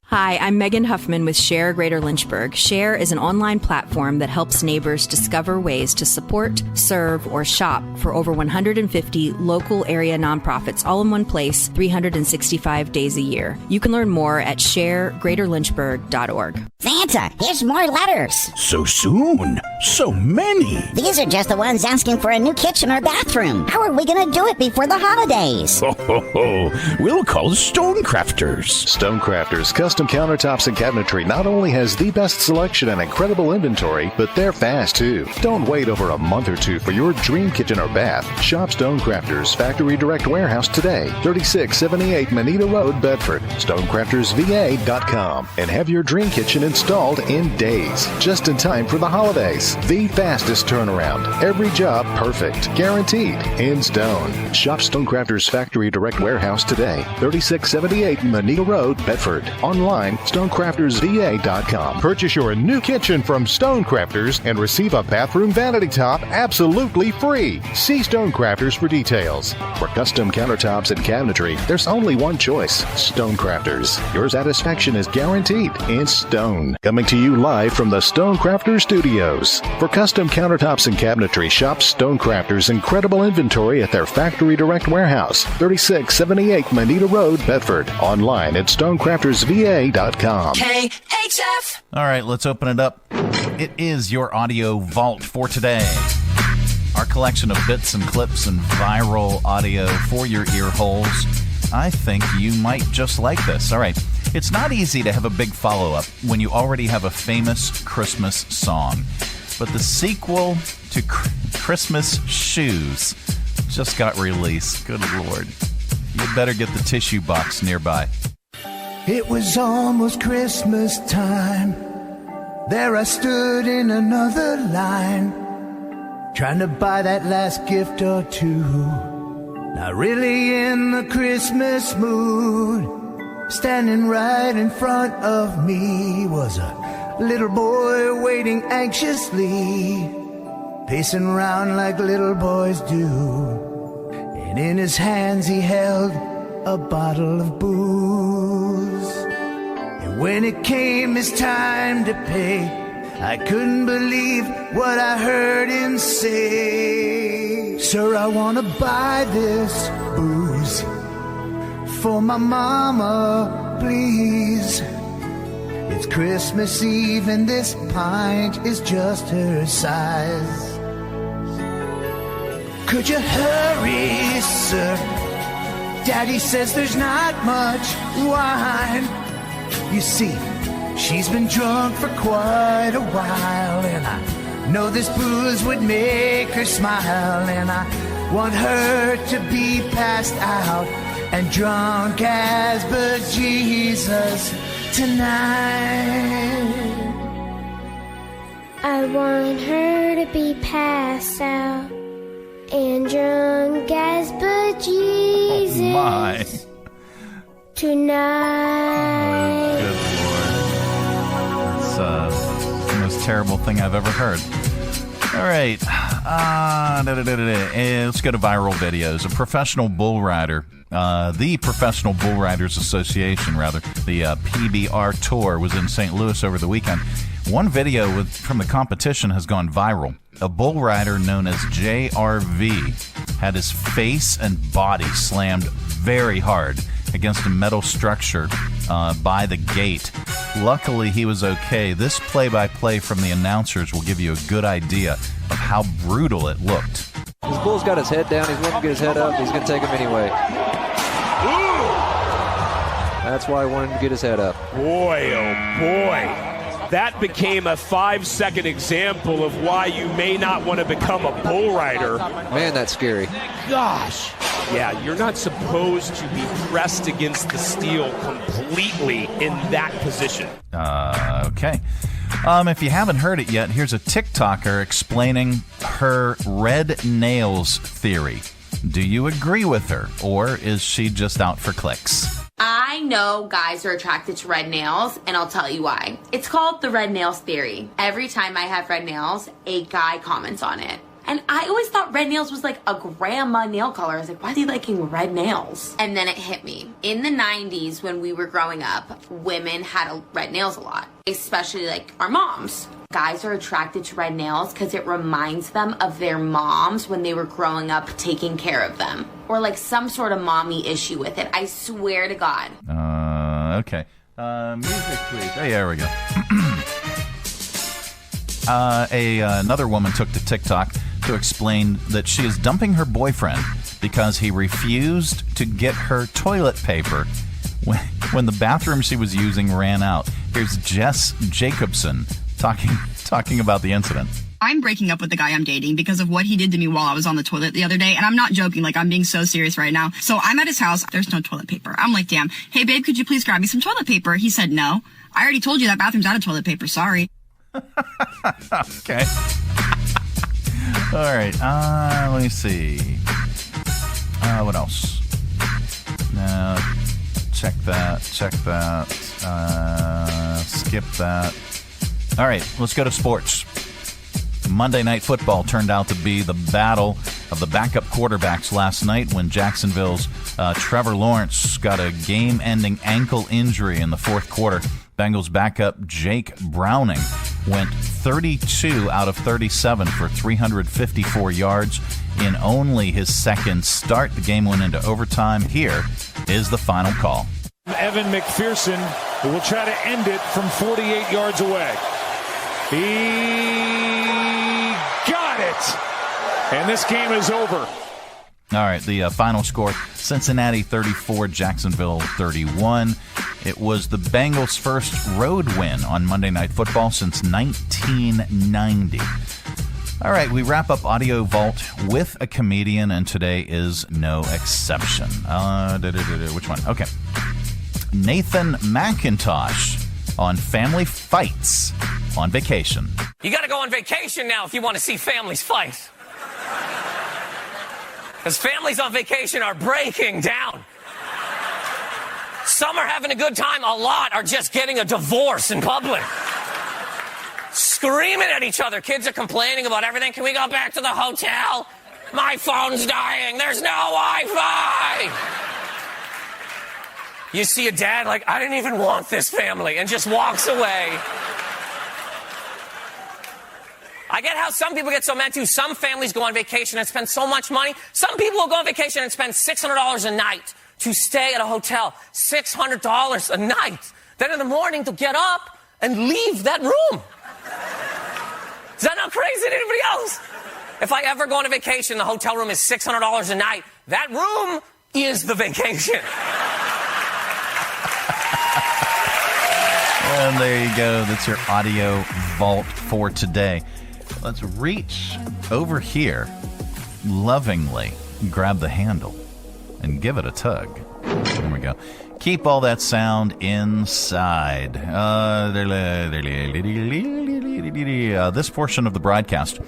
Speaker 9: Hi, I'm Megan Huffman with Share Greater Lynchburg. Share is an online platform that helps neighbors discover ways to support, serve, or shop for over 150 local area nonprofits all in one place, 365 days a year. You can learn more at sharegreaterlynchburg.org.
Speaker 8: Santa, here's more letters.
Speaker 19: So soon? So many.
Speaker 8: These are just the ones asking for a new kitchen or bathroom. How are we going to do it before the holidays?
Speaker 19: Ho, ho, ho. We'll call Stonecrafters.
Speaker 14: Stonecrafters Custom Countertops and Cabinetry not only has the best selection and incredible inventory, but they're fast too. Don't wait over a month or two for your dream kitchen or bath. Shop Stonecrafters Factory Direct Warehouse today, 3678 Manita Road, Bedford. StonecraftersVA.com, and have your dream kitchen installed in days, just in time for the holidays. The fastest turnaround. Every job perfect, guaranteed, in stone. Shop Stonecrafters Factory Direct Warehouse today, 3678 Manita Road, Bedford. Online, StonecraftersVA.com. Purchase your new kitchen from Stonecrafters and receive a bathroom vanity top absolutely free. See Stonecrafters for details. For custom countertops and cabinetry, there's only one choice: Stonecrafters. Your satisfaction is guaranteed in stone. Coming to you live from the Stonecrafters Studios. For custom countertops and cabinetry, shop Stonecrafters' incredible inventory at their Factory Direct Warehouse, 3678 Manita Road, Bedford. Online at StonecraftersVA.com.
Speaker 2: KHF.
Speaker 12: All right, let's open it up. It is your Audio Vault for today. Our collection of bits and clips and viral audio for your ear holes. I think you might just like this. All right. It's not easy to have a big follow-up when you already have a famous Christmas song. But the sequel to Christmas Shoes just got released. Good Lord. You better get the tissue box nearby.
Speaker 6: It was almost Christmas time. There I stood in another line, trying to buy that last gift or two. Not really in the Christmas mood. Standing right in front of me was a little boy waiting anxiously, pacing around like little boys do. And in his hands he held a bottle of booze. And when it came his time to pay, I couldn't believe what I heard him say. Sir, I want to buy this booze for my mama, please. It's Christmas Eve and this pint is just her size. Could you hurry, sir? Daddy says there's not much wine. You see, she's been drunk for quite a while, and I know this booze would make her smile, and I want her to be passed out and drunk as bejesus tonight.
Speaker 10: I want her to be passed out and drunk as bejesus tonight.
Speaker 12: Good Lord. It's the most terrible thing I've ever heard. All right. Let's go to viral videos. A professional bull rider, the Professional Bull Riders Association, the PBR Tour, was in St. Louis over the weekend. One video from the competition has gone viral. A bull rider known as JRV had his face and body slammed very hard against a metal structure by the gate. Luckily, he was okay. This play-by-play from the announcers will give you a good idea of how brutal it looked.
Speaker 11: This bull's got his head down. He's wanting to get his head up. He's going to take him anyway. That's why I wanted him to get his head up.
Speaker 16: Boy, oh boy. That became a 5-second example of why you may not want to become a bull rider.
Speaker 11: Man, that's scary.
Speaker 16: Gosh. Yeah, you're not supposed to be pressed against the steel completely in that position.
Speaker 12: Okay. If you haven't heard it yet, here's a TikToker explaining her red nails theory. Do you agree with her, or is she just out for clicks?
Speaker 17: I know guys are attracted to red nails, and I'll tell you why. It's called the red nails theory. Every time I have red nails, a guy comments on it. And I always thought red nails was like a grandma nail color. I was like, why are they liking red nails? And then it hit me. In the 90s, when we were growing up, women had red nails a lot, especially like our moms. Guys are attracted to red nails because it reminds them of their moms when they were growing up taking care of them. Or like some sort of mommy issue with it. I swear to God.
Speaker 12: Okay. Music, please. Oh, yeah, there we go. Another woman took to TikTok to explain that she is dumping her boyfriend because he refused to get her toilet paper when the bathroom she was using ran out. Here's Jess Jacobson talking about the incident.
Speaker 26: I'm breaking up with the guy I'm dating because of what he did to me while I was on the toilet the other day. And I'm not joking. Like, I'm being so serious right now. So I'm at his house. There's no toilet paper. I'm like, damn. Hey, babe, could you please grab me some toilet paper? He said no. I already told you that bathroom's out of toilet paper. Sorry.
Speaker 12: Okay. All right. Let me see. What else? Check that. Skip that. All right. Let's go to sports. Monday Night Football turned out to be the battle of the backup quarterbacks last night when Jacksonville's Trevor Lawrence got a game-ending ankle injury in the fourth quarter. Bengals backup Jake Browning went 32 out of 37 for 354 yards in only his second start. The game went into overtime. Here is the final call.
Speaker 27: Evan McPherson, who will try to end it from 48 yards away. He got it! And this game is over.
Speaker 12: All right, the final score, Cincinnati 34, Jacksonville 31. It was the Bengals' first road win on Monday Night Football since 1990. All right, we wrap up Audio Vault with a comedian, and today is no exception. Which one? Okay. Nathan McIntosh on family fights on vacation.
Speaker 18: You got to go on vacation now if you want to see families fight. Because families on vacation are breaking down. Some are having a good time. A lot are just getting a divorce in public. Screaming at each other. Kids are complaining about everything. Can we go back to the hotel? My phone's dying. There's no Wi-Fi. You see a dad like, I didn't even want this family, and just walks away. I get how some people get so mad too. Some families go on vacation and spend so much money. Some people will go on vacation and spend $600 a night to stay at a hotel. $600 a night. Then in the morning they'll get up and leave that room. Is that not crazy to anybody else? If I ever go on a vacation, the hotel room is $600 a night. That room is the vacation.
Speaker 12: And there you go. That's your Audio Vault for today. Let's reach over here, lovingly grab the handle, and give it a tug. There we go. Keep all that sound inside. This portion of the broadcast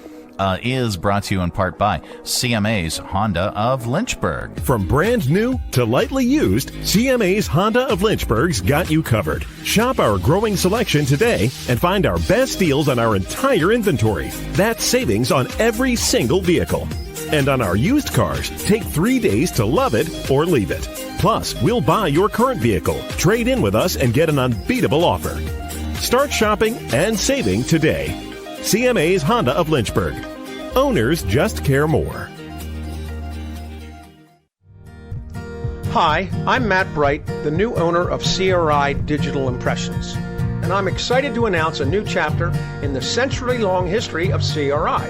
Speaker 12: is brought to you in part by CMA's Honda of Lynchburg.
Speaker 15: From brand new to lightly used, CMA's Honda of Lynchburg's got you covered. Shop our growing selection today and find our best deals on our entire inventory. That's savings on every single vehicle. And on our used cars, take 3 days to love it or leave it. Plus, we'll buy your current vehicle, trade in with us, and get an unbeatable offer. Start shopping and saving today. CMA's Honda of Lynchburg. Owners just care more.
Speaker 20: Hi, I'm Matt Bright, the new owner of CRI Digital Impressions, and I'm excited to announce a new chapter in the century-long history of CRI.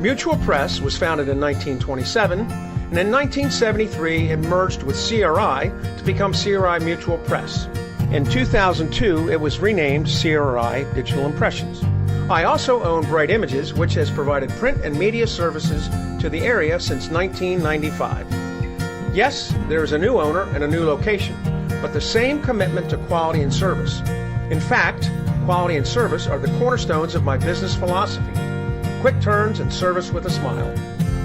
Speaker 20: Mutual Press was founded in 1927, and in 1973 it merged with CRI to become CRI Mutual Press. In 2002, it was renamed CRI Digital Impressions. I also own Bright Images, which has provided print and media services to the area since 1995. Yes, there is a new owner and a new location, but the same commitment to quality and service. In fact, quality and service are the cornerstones of my business philosophy. Quick turns and service with a smile.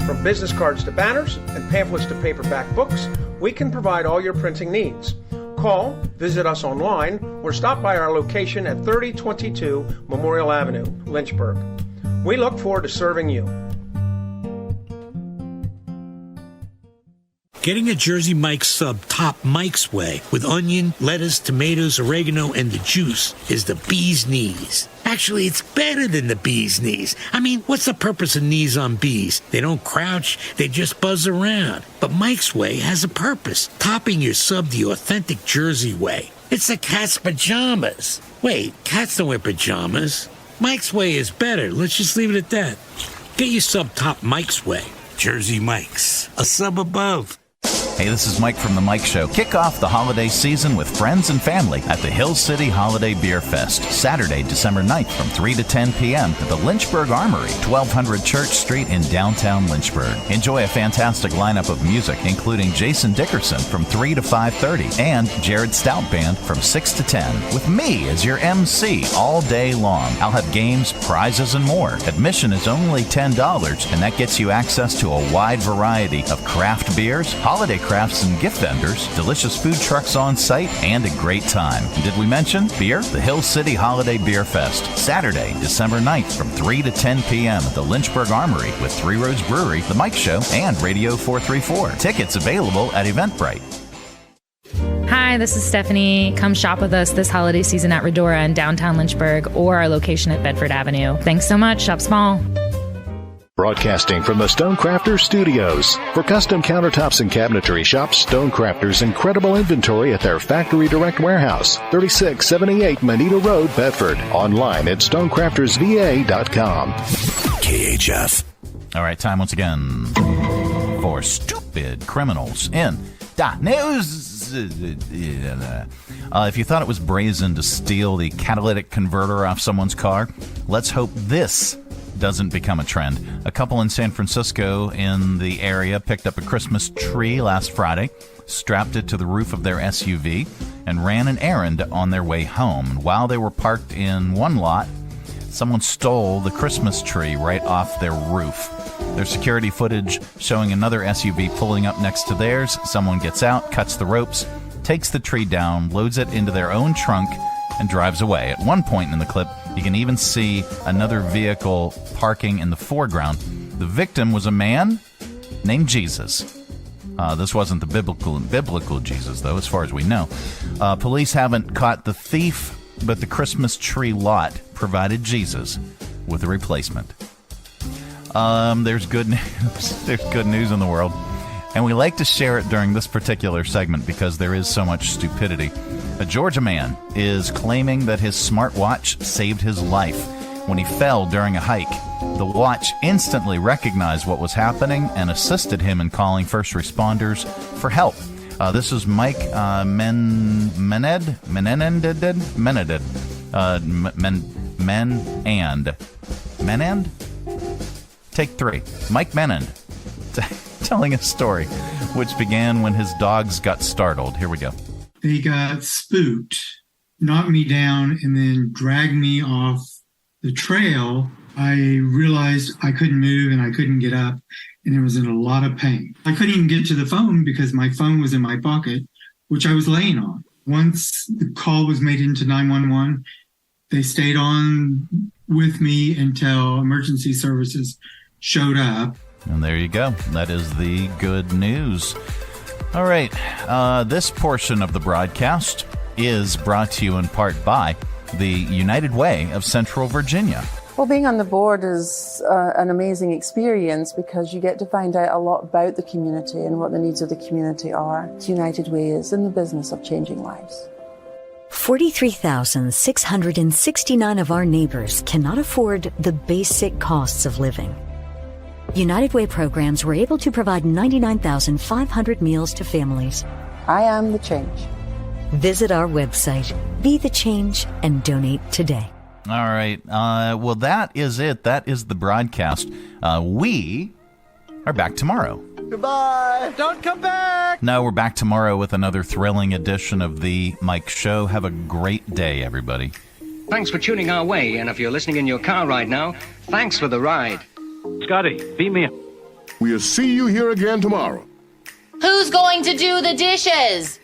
Speaker 20: From business cards to banners and pamphlets to paperback books, we can provide all your printing needs. Call, visit us online, or stop by our location at 3022 Memorial Avenue, Lynchburg. We look forward to serving you.
Speaker 21: Getting a Jersey Mike's sub top Mike's way with onion, lettuce, tomatoes, oregano, and the juice is the bee's knees. Actually, it's better than the bee's knees. I mean, what's the purpose of knees on bees? They don't crouch, they just buzz around. But Mike's Way has a purpose, topping your sub the authentic Jersey way. It's the cat's pajamas. Wait, cats don't wear pajamas. Mike's Way is better. Let's just leave it at that. Get your sub top Mike's Way. Jersey Mike's, a sub above.
Speaker 12: Hey, this is Mike from The Mike Show. Kick off the holiday season with friends and family at the Hill City Holiday Beer Fest, Saturday, December 9th from 3 to 10 p.m. at the Lynchburg Armory, 1200 Church Street in downtown Lynchburg. Enjoy a fantastic lineup of music, including Jason Dickerson from 3 to 5:30 and Jared Stout Band from 6 to 10, with me as your MC all day long. I'll have games, prizes, and more. Admission is only $10, and that gets you access to a wide variety of craft beers, holiday crafts and gift vendors, delicious food trucks on site, and a great time. Did we mention beer? The Hill City Holiday Beer Fest, Saturday, December 9th from 3 to 10 p.m. at the Lynchburg Armory with Three Roads Brewery, The Mike Show, and Radio 434. Tickets available at Eventbrite.
Speaker 22: Hi, this is Stephanie. Come shop with us this holiday season at Redora in downtown Lynchburg or our location at Bedford Avenue. Thanks so much. Shop small.
Speaker 14: Broadcasting from the Stonecrafters Studios. For custom countertops and cabinetry, shop Stonecrafters' incredible inventory at their Factory Direct Warehouse, 3678 Manita Road, Bedford. Online at stonecraftersva.com.
Speaker 12: KHF. All right, time once again for Stoopid Criminalz in Da News. If you thought it was brazen to steal the catalytic converter off someone's car, let's hope this doesn't become a trend. A couple in San Francisco in the area picked up a Christmas tree last Friday, strapped it to the roof of their SUV, and ran an errand on their way home. And while they were parked in one lot, someone stole the Christmas tree right off their roof. There's security footage showing another SUV pulling up next to theirs. Someone gets out, cuts the ropes, takes the tree down, loads it into their own trunk, and drives away. At one point in the clip, you can even see another vehicle parking in the foreground. The victim was a man named Jesus. This wasn't the biblical Jesus, though, as far as we know. Police haven't caught the thief, but the Christmas tree lot provided Jesus with a replacement. There's good news. There's good news in the world. And we like to share it during this particular segment because there is so much stupidity. A Georgia man is claiming that his smartwatch saved his life when he fell during a hike. The watch instantly recognized what was happening and assisted him in calling first responders for help. This is Mike Menand. Take 3. Mike Menand telling a story which began when his dogs got startled. Here we go.
Speaker 1: They got spooked, knocked me down, and then dragged me off the trail. I realized I couldn't move and I couldn't get up, and I was in a lot of pain. I couldn't even get to the phone because my phone was in my pocket, which I was laying on. Once the call was made into 911, they stayed on with me until emergency services showed up.
Speaker 12: And there you go. That is the good news. All right. This portion of the broadcast is brought to you in part by the United Way of Central Virginia.
Speaker 3: Well, being on the board is an amazing experience because you get to find out a lot about the community and what the needs of the community are. United Way is in the business of changing lives.
Speaker 5: 43,669 of our neighbors cannot afford the basic costs of living. United Way programs were able to provide 99,500 meals to families.
Speaker 3: I am the change.
Speaker 5: Visit our website, Be the Change, and donate today.
Speaker 12: All right. Well, that is it. That is the broadcast. We are back tomorrow.
Speaker 6: Goodbye. Don't come back.
Speaker 12: No, we're back tomorrow with another thrilling edition of The Mike Show. Have a great day, everybody.
Speaker 7: Thanks for tuning our way, and if you're listening in your car right now, thanks for the ride.
Speaker 23: Scotty, beat me up.
Speaker 24: We'll see you here again tomorrow.
Speaker 25: Who's going to do the dishes?